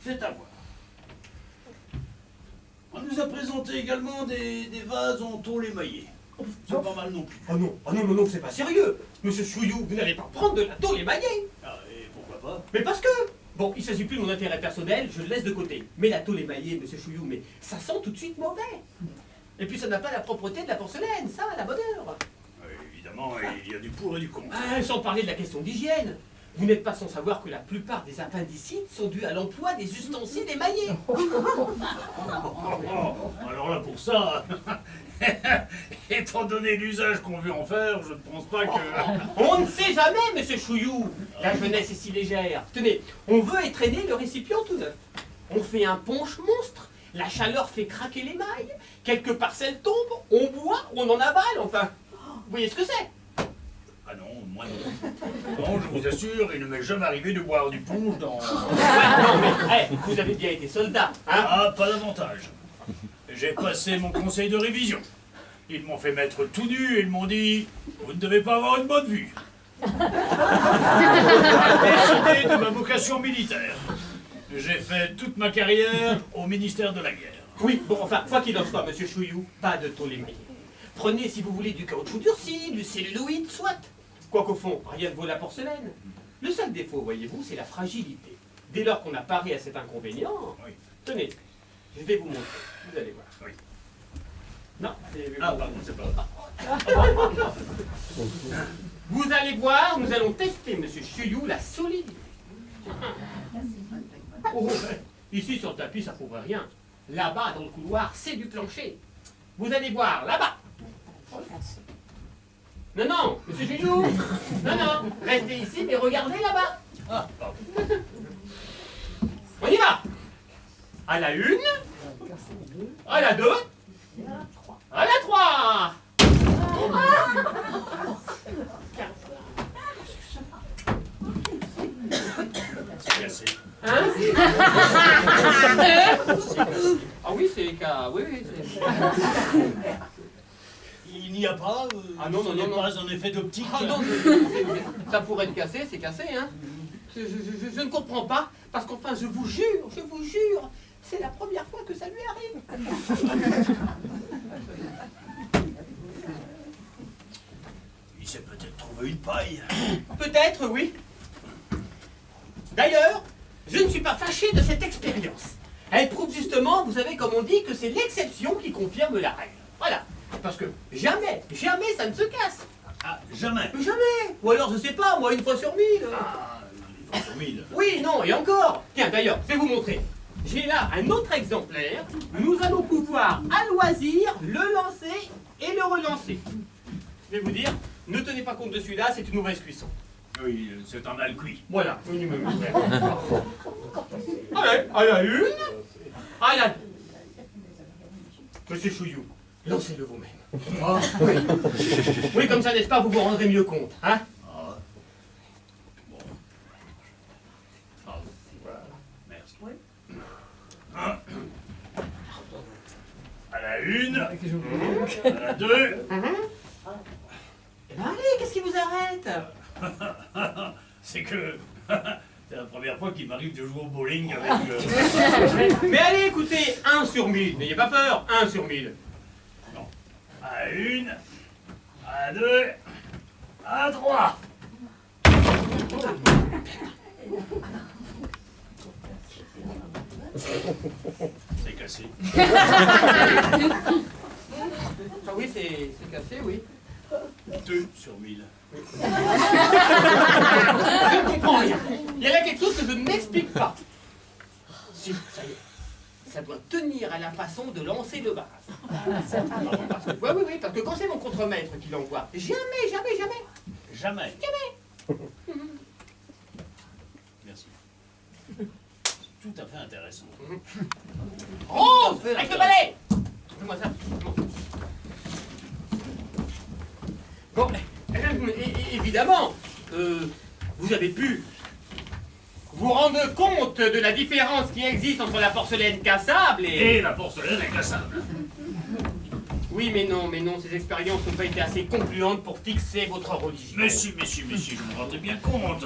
C'est à voir. On nous a présenté également des vases en tôle émaillée. C'est pas mal non plus. Oh non, c'est pas sérieux. Monsieur Chouillou, vous n'allez pas prendre de la tôle émaillée. Ah, et pourquoi pas? Mais parce que... Bon, il ne s'agit plus de mon intérêt personnel, je le laisse de côté. Mais la tôle émaillée, monsieur Chouillou, mais ça sent tout de suite mauvais. Et puis ça n'a pas la propreté de la porcelaine, ça, la bonne heure. Évidemment, il y a du pour et du contre. Ah, sans parler de la question d'hygiène. Vous n'êtes pas sans savoir que la plupart des appendicites sont dus à l'emploi des ustensiles émaillés. Alors là, pour ça, étant donné l'usage qu'on veut en faire, je ne pense pas que... On ne sait jamais, monsieur Chouillou. La jeunesse est si légère. Tenez, on veut étraîner le récipient tout neuf. On fait un punch monstre. La chaleur fait craquer l'émail. Quelques parcelles tombent, on boit, on en avale, enfin. Vous voyez ce que c'est? Ah non, moi non. Non, je vous assure, il ne m'est jamais arrivé de boire du punch dans... Non mais, vous avez bien été soldat, hein? Ah, pas davantage. J'ai passé mon conseil de révision. Ils m'ont fait mettre tout nu et ils m'ont dit « Vous ne devez pas avoir une bonne vue. » J'ai décidé de ma vocation militaire. J'ai fait toute ma carrière au ministère de la Guerre. Oui, bon, enfin, quoi qu'il en soit, monsieur Chouillou, pas de tôle émaillée. Prenez, si vous voulez, du caoutchouc durci, du celluloïd, soit. Quoiqu'au fond, rien ne vaut la porcelaine. Le seul défaut, voyez-vous, c'est la fragilité. Dès lors qu'on a paré à cet inconvénient... Oui. Tenez, je vais vous montrer, vous allez voir. Oui. Non, c'est... Ah, pardon, c'est pas grave. Vous allez voir, nous allons tester, monsieur Chouillou, la solidité. Oh, ici, sur le tapis, ça ne prouve rien. Là-bas, dans le couloir, c'est du plancher. Vous allez voir, là-bas. Non, monsieur Chouillou. Non, restez ici, mais regardez là-bas. Ah, pardon. On y va. À la 1, à la 2, à la 3. C'est cassé. Hein? Ah oui, c'est cas. Oui, c'est... Il n'y a pas... Ah non, ce non, n'est non, pas un effet d'optique. Ah non, ça pourrait être cassé, c'est cassé, hein? je ne comprends pas, parce qu'enfin, je vous jure, c'est la première fois que ça lui arrive. Il s'est peut-être trouvé une paille. Peut-être, oui. D'ailleurs, je ne suis pas fâché de cette expérience. Elle prouve justement, vous savez, comme on dit, que c'est l'exception qui confirme la règle. Voilà. Parce que jamais ça ne se casse. Ah, jamais. Jamais. Ou alors, je sais pas, moi, une fois sur 1000. Ah, une fois sur 1000. Oui, non, et encore. Tiens, d'ailleurs, je vais vous montrer. J'ai là un autre exemplaire. Nous allons pouvoir, à loisir, le lancer et le relancer. Je vais vous dire, ne tenez pas compte de celui-là, c'est une mauvaise cuisson. Oui, c'est un mal cuit. Voilà. Allez, à la une, à la deux. Monsieur Chouillou, lancez-le vous-même. Ah, Oui. Oui, comme ça, n'est-ce pas, vous vous rendrez mieux compte, hein? ah. Bon. Ah, voilà. Merci. Ah. À la une, à la deux. Eh ben allez, qu'est-ce qui vous arrête? C'est que c'est la première fois qu'il m'arrive de jouer au bowling avec... Mais allez, écoutez, 1 sur 1000, n'ayez pas peur, 1 sur 1000. Non. À une, à deux, à trois. C'est cassé. Ah oui, c'est cassé, oui. 2 sur 1000. Je ne comprends rien. Il y a là quelque chose que je n'explique pas. Si, ça y est. Ça doit tenir à la façon de lancer le vase. Parce que, oui, parce que quand c'est mon contremaître qui l'envoie, jamais. Jamais. Merci. Tout à fait intéressant. Oh, avec le balai. Fais-moi ça. Bon, évidemment, vous avez pu vous rendre compte de la différence qui existe entre la porcelaine cassable Et la porcelaine incassable. Oui, mais non, ces expériences n'ont pas été assez concluantes pour fixer votre religion. Mais si, je me rendais bien compte.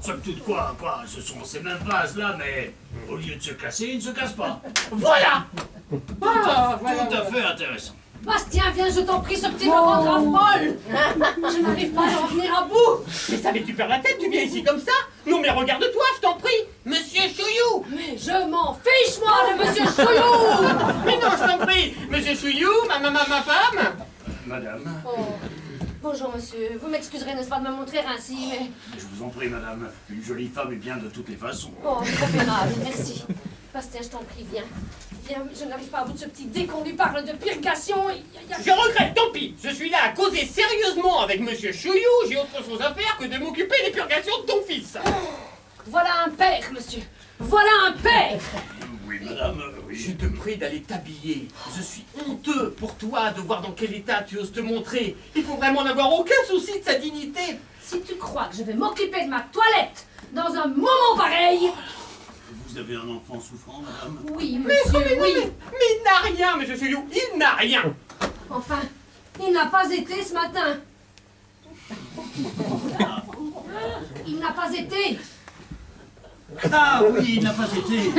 Somme toute quoi, ce sont ces mêmes vases-là, mais au lieu de se casser, ils ne se cassent pas. Voilà. Tout à fait intéressant. Bastien, viens, je t'en prie, ce petit me rendra folle. Je n'arrive pas à en venir à bout. Mais ça, mais tu perds la tête, tu viens ici comme ça? Non, mais regarde-toi, je t'en prie. Monsieur Chouillou. Mais je m'en fiche, moi, de Monsieur Chouillou. Mais non, je t'en prie. Monsieur Chouillou, ma femme. Madame. Oh. Bonjour, monsieur. Vous m'excuserez, n'est-ce pas, de me montrer ainsi, mais... Je vous en prie, madame. Une jolie femme est bien de toutes les façons. Oh, trop aimable, merci. Bastien, je t'en prie, viens. Viens, je n'arrive pas à bout de ce petit dé qu'on lui parle de purgation. Je regrette, tant pis. Je suis là à causer sérieusement avec Monsieur Chouillou. J'ai autre chose à faire que de m'occuper des purgations de ton fils. Voilà un père, monsieur. Voilà un père. Oui, madame, oui. Je te prie d'aller t'habiller. Je suis honteux pour toi de voir dans quel état tu oses te montrer. Il faut vraiment n'avoir aucun souci de sa dignité. Si tu crois que je vais m'occuper de ma toilette dans un moment pareil... Vous avez un enfant souffrant, madame? Oui, monsieur, oui. Mais il n'a rien, Monsieur Chouillou. Il n'a rien. Enfin, il n'a pas été ce matin. Il n'a pas été. Ah oui, il n'a pas été.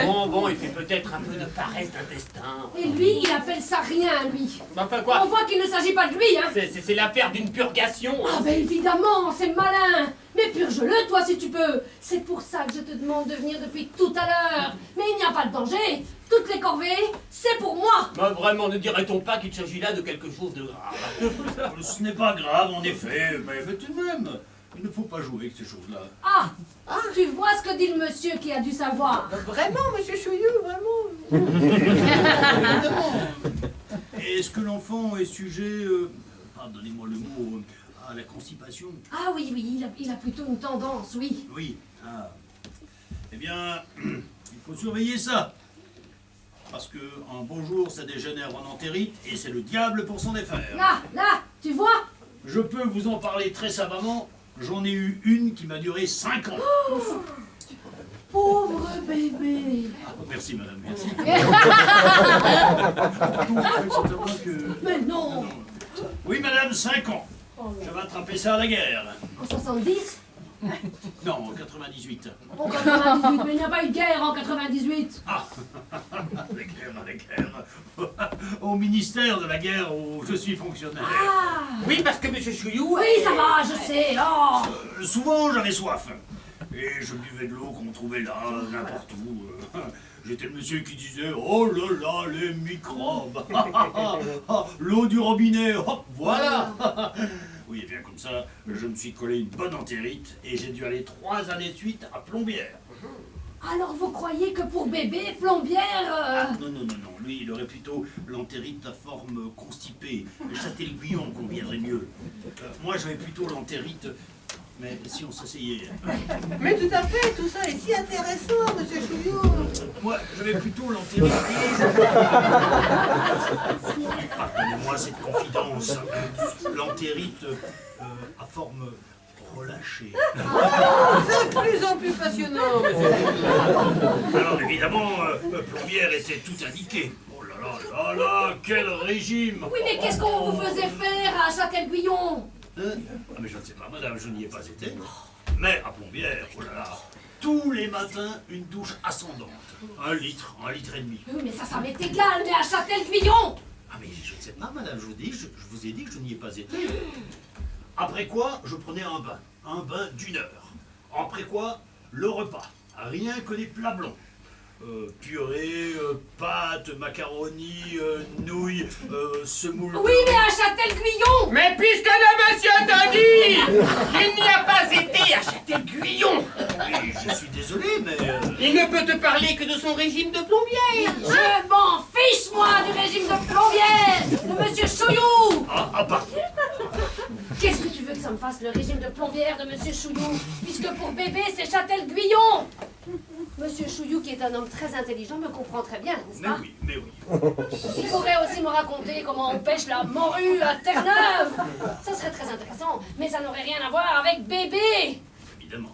Bon, il fait peut-être un peu de paresse d'intestin. Et lui, il appelle ça rien, lui. Enfin quoi? On voit qu'il ne s'agit pas de lui, hein. C'est l'affaire d'une purgation. Ah ben évidemment, c'est malin. Mais purge-le, toi, si tu peux. C'est pour ça que je te demande de venir depuis tout à l'heure. Mais il n'y a pas de danger. Toutes les corvées, c'est pour moi. Mais vraiment, ne dirait-on pas qu'il s'agit là de quelque chose de grave? Ce n'est pas grave, en effet, mais tout de même, il ne faut pas jouer avec ces choses-là. Ah, tu vois ce que dit le monsieur qui a dû savoir. Vraiment, Monsieur Chouillou, vraiment? Évidemment. Est-ce que l'enfant est sujet, pardonnez-moi le mot, à la constipation? Ah oui, il a plutôt une tendance, oui. Oui. Ah. Eh bien, il faut surveiller ça. Parce que un beau jour, ça dégénère en entérite et c'est le diable pour s'en défaire. Là, tu vois? Je peux vous en parler très savamment. J'en ai eu une qui m'a duré 5 ans. Oh, pauvre bébé. Ah, merci, madame, merci. Mais non. Oui, madame, 5 ans. Oh, J'avais attrapé ça à la guerre. en 70? Non, en 98. En 98, mais il n'y a pas eu de guerre en 98. Les guerres. Au ministère de la guerre où je suis fonctionnaire. Ah, Oui, parce que monsieur Chouillou... oui, ça va, je sais. Oh. Souvent, j'avais soif. Et je buvais de l'eau qu'on trouvait là, n'importe où. J'étais le monsieur qui disait « Oh là là, les microbes l'eau du robinet, hop, voilà !» Oui, et bien comme ça, je me suis collé une bonne entérite et j'ai dû aller 3 années de suite à Plombières. Alors vous croyez que pour bébé, Plombières... Non, lui, il aurait plutôt l'entérite à forme constipée. Châtel-Guyon conviendrait mieux. Moi, j'avais plutôt l'entérite... Mais si on s'asseyait... Mais tout à fait, tout ça est si intéressant, monsieur Chouillou. Moi, j'avais plutôt l'entérite... Pardonnez-moi cette confidence. L'entérite à forme relâchée. C'est de plus en plus passionnant, monsieur Chouillou. Alors évidemment, Plombières était tout indiqué. Oh là là là là, quel régime! Oui, mais qu'est-ce qu'on vous faisait faire à Châtel-Guyon? Ah mais je ne sais pas, madame, je n'y ai pas été. Mais à Plombières, oh là là, tous les matins, une douche ascendante. 1 litre, 1 litre et demi. Oui, mais ça m'est égal, mais à Châtel-Guyon! Ah mais je ne sais pas, madame, je vous ai dit que je n'y ai pas été. Après quoi, je prenais un bain d'1 heure. Après quoi, le repas. Rien que des plats blancs. Purée, pâtes, macaroni, nouilles, semoule. Oui, mais à Châtel-Guyon! Mais puisque le monsieur t'a dit, il n'y a pas été à Châtel-Guyon. Oui, je suis désolé, mais... Il ne peut te parler que de son régime de Plombières. Je m'en fiche, moi, du régime de Plombières! De monsieur Chouillou! pardon. Qu'est-ce que tu veux que ça me fasse, le régime de Plombières de monsieur Chouillou? Puisque pour bébé, c'est Châtel-Guyon! Monsieur Chouillou, qui est un homme très intelligent, me comprend très bien, n'est-ce pas? Mais oui. Il pourrait aussi me raconter comment on pêche la morue à Terre-Neuve. Ça serait très intéressant, mais ça n'aurait rien à voir avec bébé. Évidemment.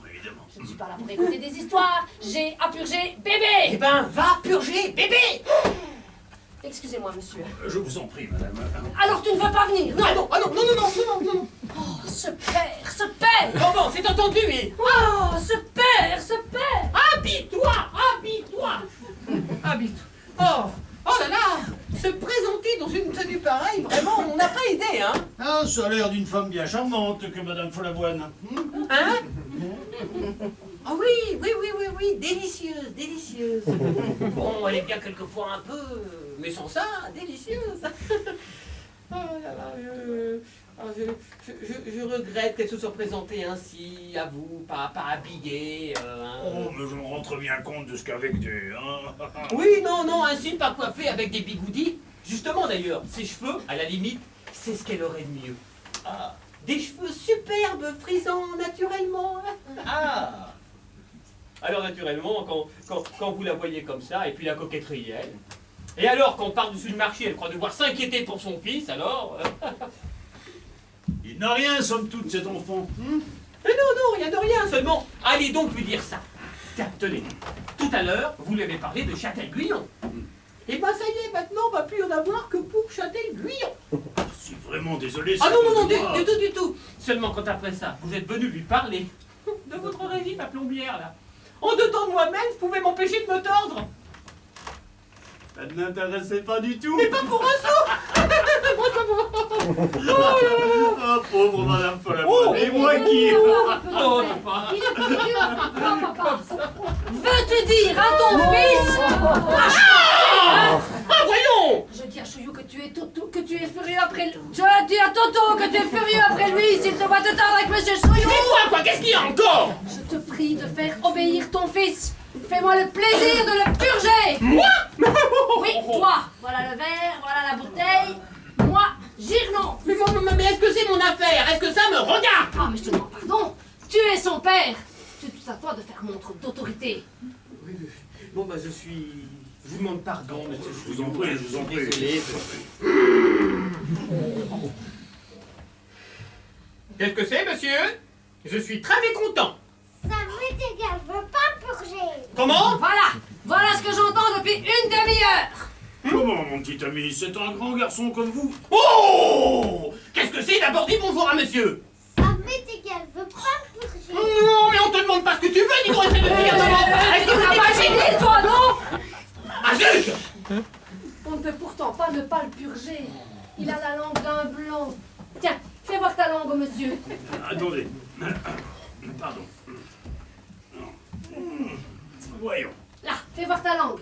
Je ne suis pas là pour écouter des histoires, j'ai à purger Eh bébé. ben, va purger bébé. Excusez-moi, monsieur. Je vous en prie, madame. Alors tu ne veux pas venir? Non. Non. Oh, ce père. Bon, c'est entendu, mais... Oh, ce père. Habille-toi. Oh là là, se présenter dans une tenue pareille, vraiment, on n'a pas idée, hein. Ah, ça a l'air d'une femme bien charmante que madame Folavoine. Hein? Ah oui, délicieuse. Bon, elle est bien quelquefois un peu, mais sans ça, délicieuse. Oh là là, je regrette qu'elle se soit présentée ainsi, à vous, pas habillée. Oh, mais je me rends très bien compte de ce qu'avec des... Oui, non, ainsi, pas coiffée avec des bigoudis. Justement, d'ailleurs, ses cheveux, à la limite, c'est ce qu'elle aurait de mieux. Ah, des cheveux superbes, frisants, naturellement. Ah. Alors, naturellement, quand vous la voyez comme ça, et puis la coquetterie, elle. Et alors, quand par-dessus le marché, elle croit devoir s'inquiéter pour son fils, alors... Il n'a rien, somme toute, cet enfant. Mais non, rien de rien, seulement, allez donc lui dire ça. Tiens, tenez, tout à l'heure, vous lui avez parlé de Châtel-Guyon. Et ben ça y est, maintenant, on va plus en avoir que pour Châtel-Guyon. Je suis vraiment désolé. Ah non, c'est du tout. Seulement quand après ça, vous êtes venu lui parler de votre régime à Plombières, là. En dedans de moi-même, vous pouvez m'empêcher de me tordre. Ça ne m'intéressait pas du tout. Mais pas pour un sou. Ah, pauvre madame Folavoine. Et moi qui... Oh, papa. Non, papa. Veux-tu dire à ton fils... Ah, voyons. Je dis à Chouillou que tu es furieux après lui. Je dis à Toto que tu es furieux après lui s'il te voit te tendre avec monsieur Chouillou. Mais quoi, qu'est-ce qu'il y a encore? Je te prie de faire obéir ton fils. Fais-moi le plaisir de le purger. Moi? Oui, toi. Voilà le verre, voilà la bouteille. Moi, Girnon. Mais est-ce que c'est mon affaire? Est-ce que ça me regarde? Ah, mais je te demande pardon. Tu es son père. C'est tout à toi de faire montre d'autorité. Oui. Bon, bah, je vous demande pardon, monsieur. Je vous en prie. Désolé. Qu'est-ce que c'est, monsieur? Je suis très mécontent. Ça m'est égal, je veux pas purger. Comment? Voilà ce que j'entends depuis une demi-heure. Comment, mon petit ami? C'est un grand garçon comme vous. Oh! Qu'est-ce que c'est? D'abord, dis bonjour à monsieur. Ça m'est égal, je veux pas purger. Non, voir ta langue.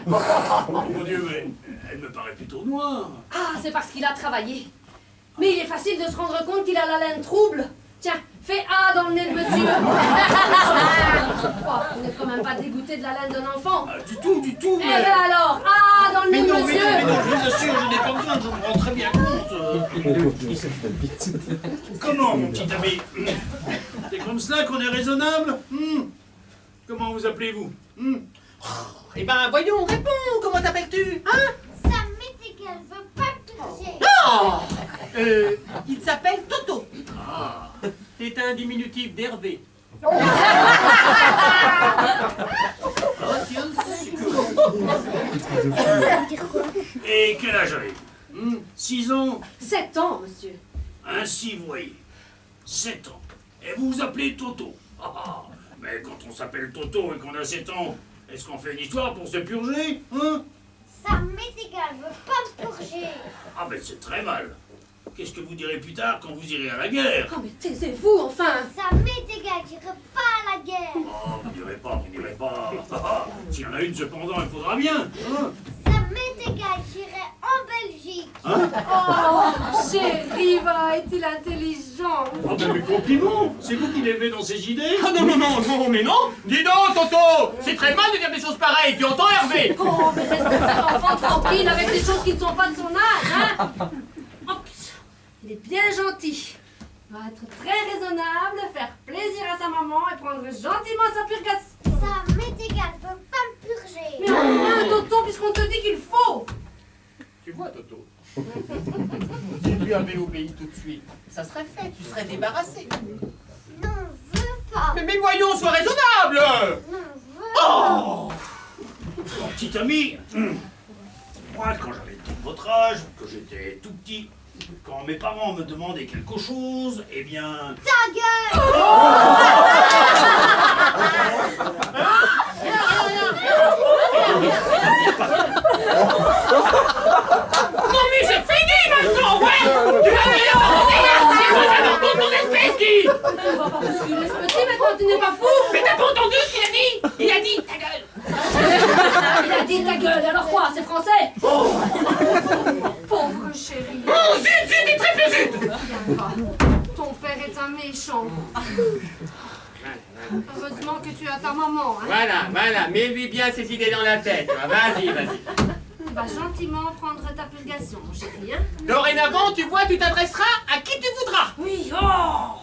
Oh mon Dieu, mais elle me paraît plutôt noire. Ah, c'est parce qu'il a travaillé. Mais il est facile de se rendre compte qu'il a la laine trouble. Tiens, fais A dans le nez de monsieur. Oh, vous n'êtes quand même pas dégoûté de la laine d'un enfant. Ah, du tout, Eh ben alors, A dans le nez de mais monsieur. non, je vous assure, je n'ai pas besoin, je me rends très bien compte. Comment, mon petit ami? C'est comme cela qu'on est raisonnable? Comment vous appelez-vous? Eh ben, voyons, réponds, comment t'appelles-tu? Hein? Ça m'est égal, je veux pas purger. Non! Il s'appelle Toto. C'est un diminutif d'Hervé. Oh, tiens, Et quel âge avez-vous? 6 ans? 7 ans, monsieur. Ainsi, vous voyez. 7 ans. Et vous vous appelez Toto. Mais quand on s'appelle Toto et qu'on a 7 ans, est-ce qu'on fait une histoire pour se purger? Hein? Ça m'est égal, je veux pas me purger. Ah ben c'est très mal. Qu'est-ce que vous direz plus tard quand vous irez à la guerre? Oh, mais taisez-vous, enfin. Ça m'est égal, j'irai pas à la guerre. Oh, vous direz pas, vous direz pas. S'il y en a une cependant, il faudra bien. Hein? Ça m'est égal, j'irai en Belgique. Oh, chérie, va, est-il intelligent? Ah ben mes compliments. C'est vous qui l'avez dans ces idées? Ah non, mais non! Dis donc, Toto! C'est très mal de dire des choses pareilles, tu entends, Hervé? Oh, mais laisse cet enfant tranquille avec des choses qui ne sont pas de son âge, hein? Oups, il est bien gentil. Il va être très raisonnable, faire plaisir à sa maman et prendre gentiment sa purgation. Ça m'est égal, je veux pas me purger. Mais enfin, Toto, puisqu'on te dit qu'il faut. Tu vois, Toto? Si tu avais obéi tout de suite, ça serait fait, tu serais débarrassé. Non, je veux pas. Mais voyons, sois raisonnable! Non, je veux Oh! Mon petit ami, moi quand j'avais votre âge, que j'étais tout petit, quand mes parents me demandaient quelque chose, eh bien... ta gueule. Non mais c'est fini maintenant, ouais! Tu vas me c'est quoi alors ton espèce qui... Tu vas pas bousculer ce petit maintenant, tu n'es pas fou. Mais t'as pas entendu ce qu'il a dit? Il a dit ta gueule! Il a dit ta gueule, alors quoi, c'est français? Pauvre chéri. Oh zut, zut, et très peu zut! Viens, va. Ton père est un méchant. Heureusement que tu as ta maman, hein. Voilà, mets-lui bien ses idées dans la tête. Vas-y. Tu vas gentiment prendre ta purgation, mon chéri, hein. Dorénavant, tu vois, tu t'adresseras à qui tu voudras. Oui, oh.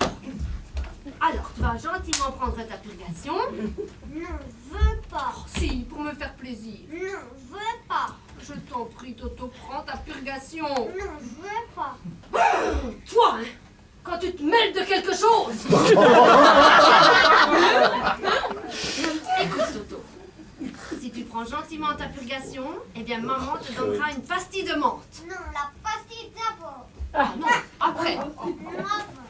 Alors, tu vas gentiment prendre ta purgation. Non, je veux pas. Oh, si, pour me faire plaisir. Non, je veux pas. Je t'en prie, Toto, prends ta purgation. Non, je veux pas. Toi, hein, quand tu te mêles de quelque chose. Écoute, Toto. Si tu prends gentiment ta purgation, eh bien maman te donnera une pastille de menthe. Non, la pastille d'abord. Ah non, après. Non, avant.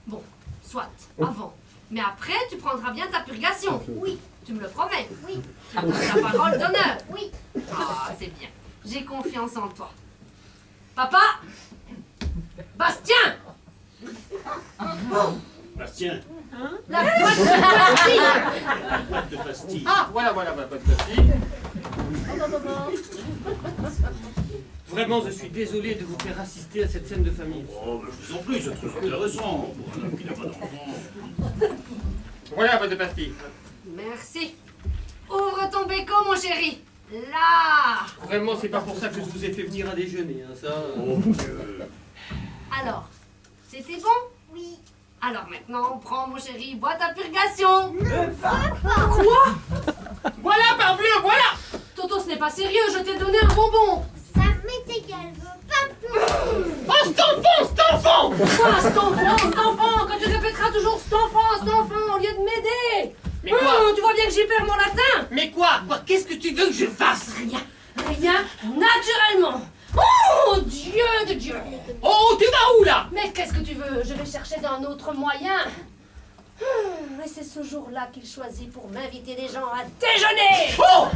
Bon, soit, avant. Mais après, tu prendras bien ta purgation. Oui, Tu me le promets. oui, Tu me donnes ta parole d'honneur. oui. Ah, c'est bien. J'ai confiance en toi. Papa, Bastien, Bastien, la boîte de pastille. boîte de pastilles. Ah, voilà, pas de souci. Vraiment, je suis désolé de vous faire assister à cette scène de famille. Oh, mais je vous en prie, c'est très intéressant. Pour un homme qui n'a pas d'enfant. Voilà, pas de pastille. Merci. Ouvre ton béco, mon chéri. Là. Vraiment, c'est pas pour ça que je vous ai fait venir à déjeuner, hein, ça. Oh mon Dieu. Alors, c'était bon? Oui. Alors maintenant, prends, mon chéri, bois ta purgation. Voilà, parbleu, voilà! Toto, ce n'est pas sérieux, je t'ai donné un bonbon. Ça m'est égal, je veux pas me purger. Oh, cet enfant! Quoi, cet enfant, quand tu répéteras toujours cet enfant, au lieu de m'aider. Mais quoi? Tu vois bien que j'y perds mon latin. Mais quoi? Qu'est-ce que tu veux que je fasse? Rien, naturellement. Oh, Dieu de Dieu. Oh, tu vas où, là? Mais qu'est-ce que tu veux? Je vais chercher un autre moyen. Et c'est ce jour-là qu'il choisit pour m'inviter des gens à déjeuner. Oh!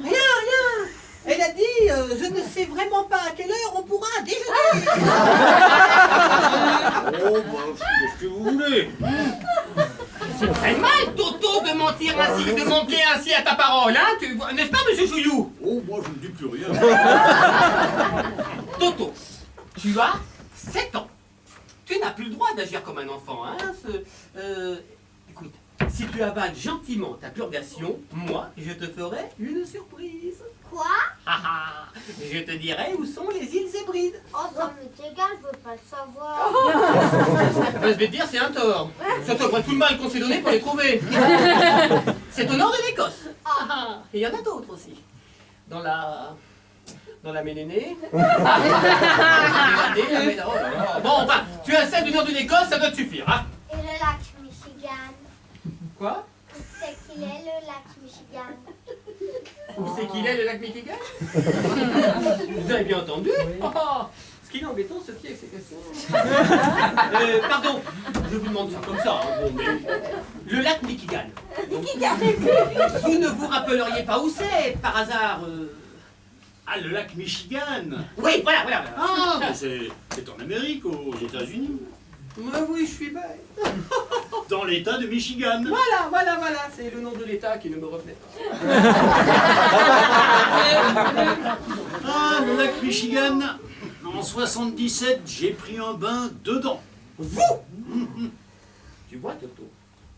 Rien. Elle a dit, je ne sais vraiment pas à quelle heure on pourra déjeuner. Oh, bah, qu'est-ce que vous voulez? C'est très mal, Toto, de Inutile de manquer ainsi à ta parole, hein, n'est-ce pas, monsieur Chouillou? Oh, moi, je ne dis plus rien. Toto, tu as 7 ans. Tu n'as plus le droit d'agir comme un enfant, hein. Écoute, si tu avales gentiment ta purgation, moi, je te ferai une surprise. Quoi? Ah ah, je te dirai où sont les îles Hébrides. Oh, ça m'est égal, je veux pas le savoir. Je vais te dire, c'est un tort. Surtout après tout le mal qu'on s'est donné pour les trouver. C'est au nord de l'Écosse. Ah, et il y en a d'autres aussi. Dans la Ménénée. Oh là là. Bon, enfin, tu as celle du nord de l'Écosse, ça doit te suffire, hein. Et le lac Michigan? Quoi? Où c'est qu'il est, le lac Michigan? Où c'est qu'il est, le lac Michigan? Vous avez bien entendu? Oh, ce qui est embêtant, ce qui est avec ces questions. Pardon, je vous demande ça comme ça. Hein, bon, mais le lac Michigan. Vous ne vous rappelleriez pas où c'est, par hasard Ah, le lac Michigan. Oui, voilà. Ah, mais c'est en Amérique, aux États-Unis. Oui, je suis bête. Dans l'État de Michigan. Voilà, c'est le nom de l'État qui ne me revenait pas. Ah, le lac Michigan. En 77, j'ai pris un bain dedans. Vous Tu vois, Toto,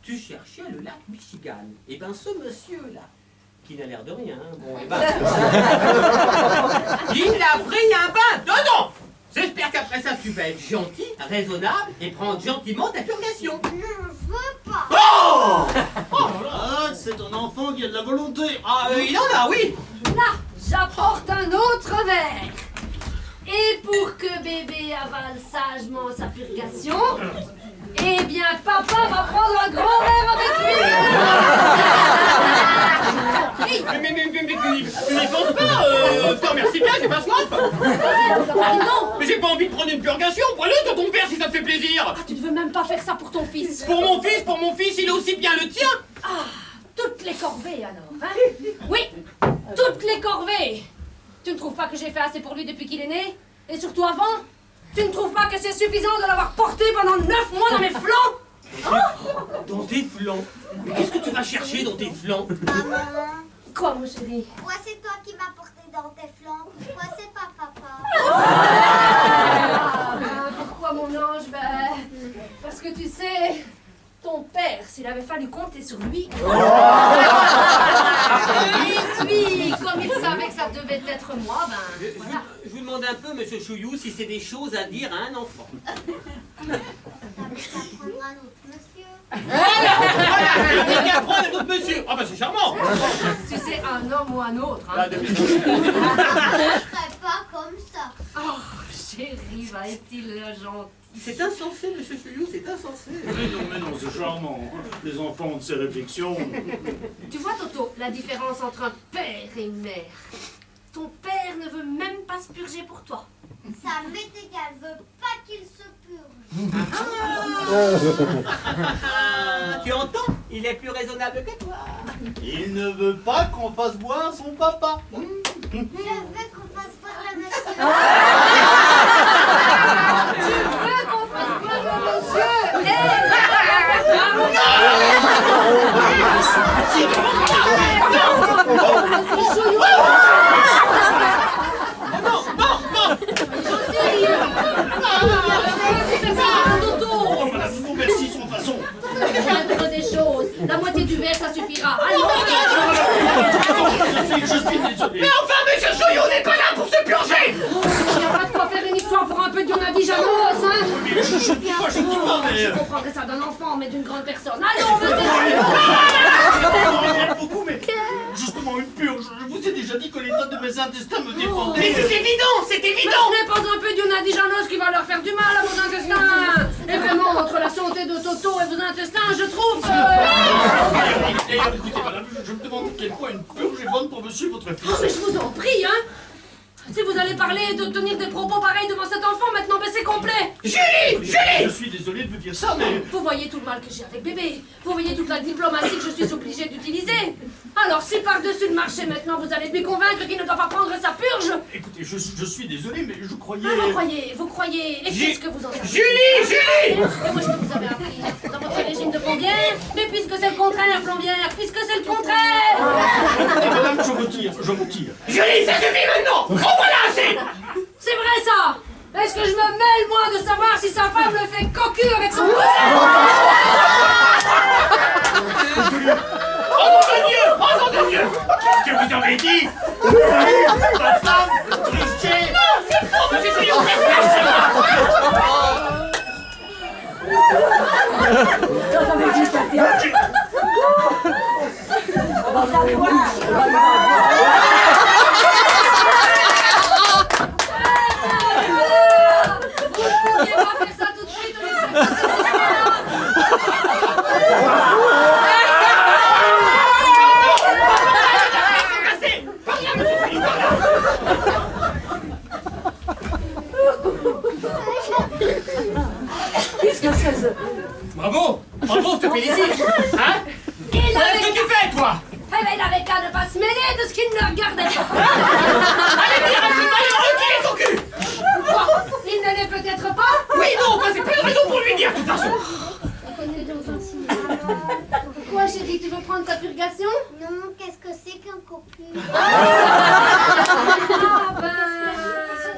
tu cherchais le lac Michigan. Et ben ce monsieur-là, qui n'a l'air de rien, bon, eh ben, il a pris un bain dedans. J'espère qu'après ça, tu vas être gentil, raisonnable et prendre gentiment ta purgation. Non, je veux pas. Oh Ah, c'est un enfant qui a de la volonté. Ah, il en a, oui. Là, j'apporte un autre verre. Et pour que bébé avale sagement sa purgation, eh bien, papa va prendre un grand verre avec lui. Mais tu n'y penses pas, je te remercie bien, j'ai pas soif. Non, Mais j'ai pas envie de prendre une purgation, prends-le dans ton père si ça te fait plaisir. ah, tu ne veux même pas faire ça pour ton fils. Pour mon fils, il est aussi bien le tien. Ah, toutes les corvées alors, hein? Oui, toutes les corvées. Tu ne trouves pas que j'ai fait assez pour lui depuis qu'il est né? Et surtout avant? Tu ne trouves pas que c'est suffisant de l'avoir porté pendant 9 mois dans mes flancs? Dans tes flancs? Mais qu'est-ce que tu vas chercher dans tes flancs? Maman, Quoi, mon chéri? pourquoi c'est toi qui m'as porté dans tes flancs? Pourquoi c'est pas papa? Ah, ben, pourquoi, mon ange? Ben, parce que tu sais, ton père, s'il avait fallu compter sur lui... Et puis, comme il savait que ça devait être moi, ben, voilà. Je vous demande un peu, monsieur Chouillou, si c'est des choses à dire à un enfant. T'avais qu'à prendre un autre monsieur. Voilà, il n'y a qu'à prendre un autre monsieur. Ah bah c'est charmant. Si c'est un homme ou un autre, hein. Ah, depuis- Je ferais pas comme ça. Oh, chéri, va est-il gentil? C'est insensé, monsieur Chouillou, c'est insensé. Mais non, c'est charmant. Les enfants ont de ces réflexions. Tu vois, Toto, la différence entre un père et une mère. Ton père ne veut même pas se purger pour toi. Ça m'est égal, je veux pas qu'il se purge. Ah, tu entends? Il est plus raisonnable que toi. Il ne veut pas qu'on fasse boire son papa. Je veux qu'on fasse voir le monsieur. Tu veux qu'on fasse quoi, le monsieur? Oh, madame, vous merci son façon. Des choses. La moitié du verre, ça suffira. Allons, Je suis désolé. Mais enfin, monsieur Chouillou n'est pas là pour se purger. il n'y a pas de quoi faire une histoire pour un peu de Yonadi Janos, hein? Mais je dis pas, mais... Je comprendrais ça d'un enfant, mais d'une grande personne. Allons, vas-y. Je beaucoup, mais justement une purge. Je vous ai déjà dit que l'état de mes intestins me défendait. Mais c'est évident, c'est Mais évident. ce n'est pas un peu Yonadi Janos qui va leur faire du mal à vos intestins. Et vraiment, entre la santé de Toto et vos intestins, je trouve que... D'ailleurs, écoutez, madame, je me demande quel point une purge est bonne pour monsieur votre Oh, fils. mais je vous en prie, hein. Si vous allez parler et de tenir des propos pareils devant cet enfant, maintenant, ben c'est complet. Julie, Je suis désolé de vous dire ça, mais... Vous voyez tout le mal que j'ai avec bébé. Vous voyez toute la diplomatie que je suis obligée d'utiliser. Alors, si par-dessus le marché, maintenant, vous allez lui convaincre qu'il ne doit pas prendre sa purge... Écoutez, je suis désolé, mais je croyais... Ah, vous croyez. Et qu'est-ce que vous en savez? Julie. Et moi, je vous avais appris dans votre régime de plombière. Mais puisque c'est le contraire, plombière, puisque c'est le contraire. Madame, je vous tire. Julie, ça suffit maintenant. Oh voilà, assez. C'est vrai ça. Est-ce que je me mêle, moi, de savoir si sa femme le fait cocu avec son cousin? Oh nom de Dieu! Oh nom de Dieu! Qu'est-ce que vous avez dit? Ma femme, tricher! Non, c'est faux, monsieur Souillon, c'est faux. Vous pouviez pas faire ça tout de suite, Bravo, je te félicite. Hein? Qu'est-ce que tu fais, toi? Eh ben, il avait qu'à ne pas se mêler de ce qu'il ne regardait pas. Allez dire à ce malheureux qu'il est cocu. Quoi? Il ne l'est peut-être pas? Oui, non, enfin, c'est plus de raison pour lui dire, de toute façon. Quoi, chérie, tu veux prendre ta purgation? Non, qu'est-ce que c'est qu'un cocu? Ah ben,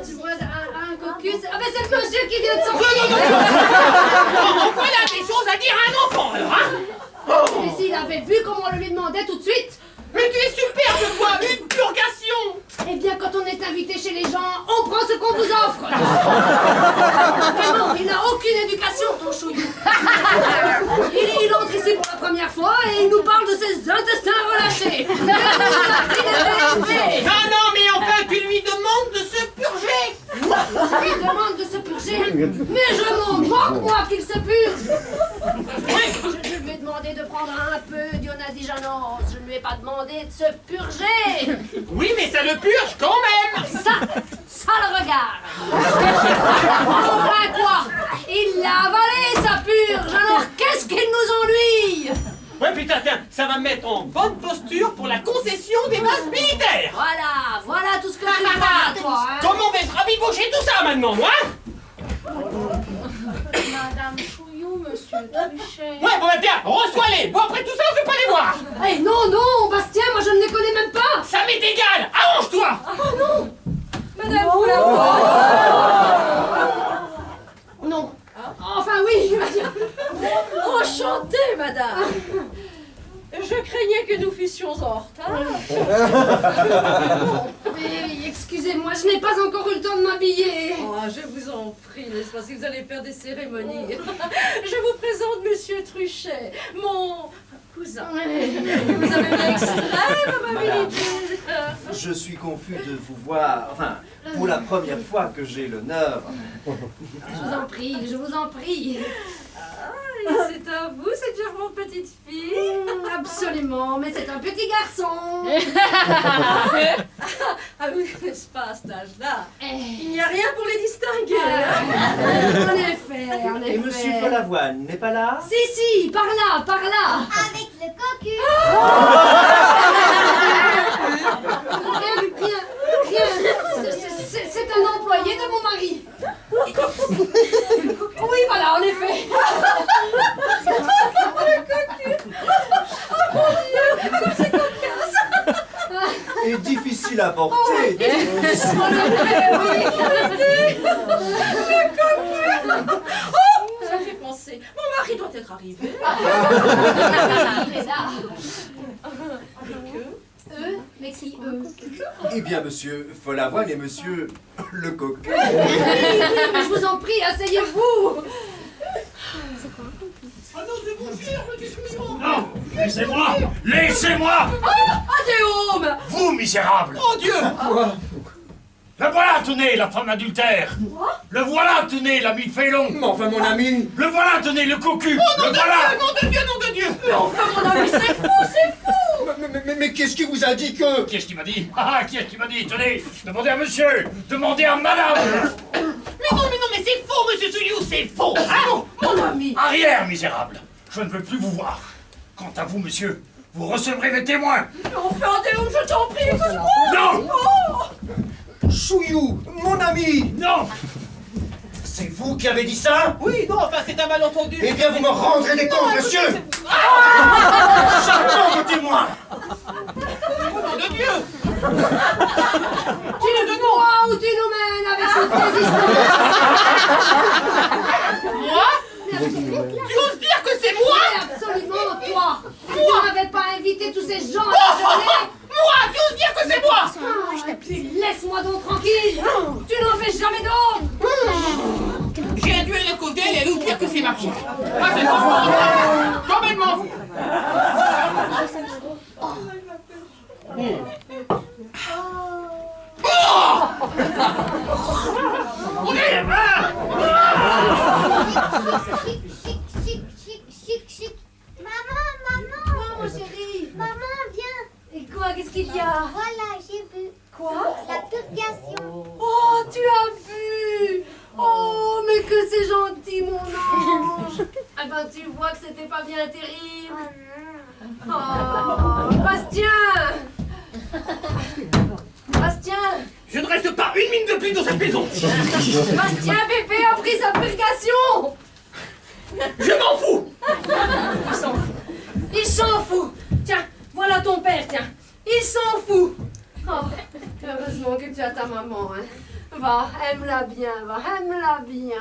tu vois, un cocus. Ah ben, c'est le monsieur qui vient de sortir. Oh, voilà des choses à dire à un enfant, alors, hein? Mais s'il avait vu comment on le lui demandait tout de suite. Mais tu es superbe, toi, une purgation. Eh bien, quand on est invité chez les gens, on prend ce qu'on vous offre. Vraiment, il n'a aucune éducation, ton chouillou. Il entre ici pour la première fois et il nous parle de ses intestins relâchés. Non, non, mais enfin, tu lui demandes de se purger. Je lui demande de se purger, mais je m'en moque, moi, qu'il se purge. Je lui ai demandé de prendre un peu d'Ionadi Janos. Je ne lui ai pas demandé de se purger. Oui, mais ça le purge quand même. Ça le regarde. Enfin quoi? Il l'a avalé, sa purge. Alors qu'est-ce qu'il nous ennuie? Ouais, putain, tiens, ça va me mettre en bonne posture pour la concession des bases militaires. Voilà tout ce que tu vois, toi. Hein? Comment vais-je rabibocher tout ça maintenant, moi? Madame Chouillou, monsieur Truchet. Ouais, bon, bah, tiens, reçois-les. Bon, après tout ça, on veut pas les voir. Eh non, Bastien, moi je ne les connais même pas. Ça m'est égal. Arrange-toi. Oh non, Madame Foulavoir. Non. Enfin oui, madame. Enchantée, madame. Je craignais que nous fussions en retard. Oui, excusez-moi, je n'ai pas encore eu le temps de m'habiller. Oh, je vous en prie, n'est-ce pas, si vous allez faire des cérémonies. Je vous présente Monsieur Truchet, mon cousin. Vous avez une extrême amabilité. Je suis confus de vous voir, enfin, pour la première fois que j'ai l'honneur. Je vous en prie. Et c'est à vous, cette charmante petite fille. Absolument, mais c'est un petit garçon. Ah oui, n'est-ce pas, à cet âge-là? Eh, Il n'y a rien pour les distinguer. en effet. Et Monsieur Follavoine n'est pas là? Si, par là. Avec le cocu. Rien. C'est un employé de mon mari. Oui, voilà, en effet. Et difficile à porter. Ça me fait penser, mon mari doit être arrivé. Il est là. Avec eux. Eux? Mais qui eux? Eh bien, Monsieur Follavoine et Monsieur le Cocu. Oui, mais je vous en prie, asseyez-vous. Ah non, c'est bon, cher, Non! Laissez-moi! Adéome! Vous, misérable! Oh Dieu! Le voilà, tenez, la femme adultère! Le voilà, tenez, l'ami félon! Mais enfin, mon ami. Le voilà, tenez, le cocu! Oh, nom Le de voilà! Dieu, nom de Dieu, nom de Dieu! Mais enfin, mon ami, c'est fou! Mais qu'est-ce qui vous a dit que... Qui est-ce qui m'a dit? Ah, qui est-ce qui m'a dit? Tenez, demandez à monsieur! Demandez à madame! Mais non, mais c'est faux, monsieur Souillou, c'est faux! Ah, Mon ami! Arrière, misérable! Je ne veux plus vous voir! Quant à vous, monsieur, vous recevrez mes témoins! Enfin, Adéome, je t'en prie, écoute-moi. Non! Chouillou, mon ami. Non! C'est vous qui avez dit ça? Oui, non, enfin, c'est un malentendu. Eh bien, vous me rendrez des comptes, monsieur! J'attends vos témoins! Au nom de Dieu! Tu nous crois ou tu nous mènes avec toutes tes histoires? Moi? Tu oses dire que c'est moi? Oui, absolument, toi! Tu n'avais pas invité tous ces gens à déjeuner? Moi? Tu oses dire que c'est moi? Ah, puis laisse-moi donc tranquille! Tu n'en fais jamais d'autres! J'ai induit le cause d'elle et elle ose dire que c'est ma fille. Ah, c'est complètement fou. On est Chic. Maman. Mon chéri! Maman, viens. Et quoi? Qu'est-ce qu'il y a? Voilà, j'ai bu. Quoi? La purgation. Oh, tu as vu! Oh, mais que c'est gentil, mon ange! Ah ben, tu vois que c'était pas bien terrible. Oh, Bastien! Bastien! Je ne reste pas une minute de plus dans cette maison. Bastien, bébé a pris sa purgation! Je m'en fous. Il s'en fout. Il s'en fout. Tiens, voilà ton père, tiens. Il s'en fout. Oh, heureusement que tu as ta maman, hein. Va, aime-la bien, va, aime-la bien.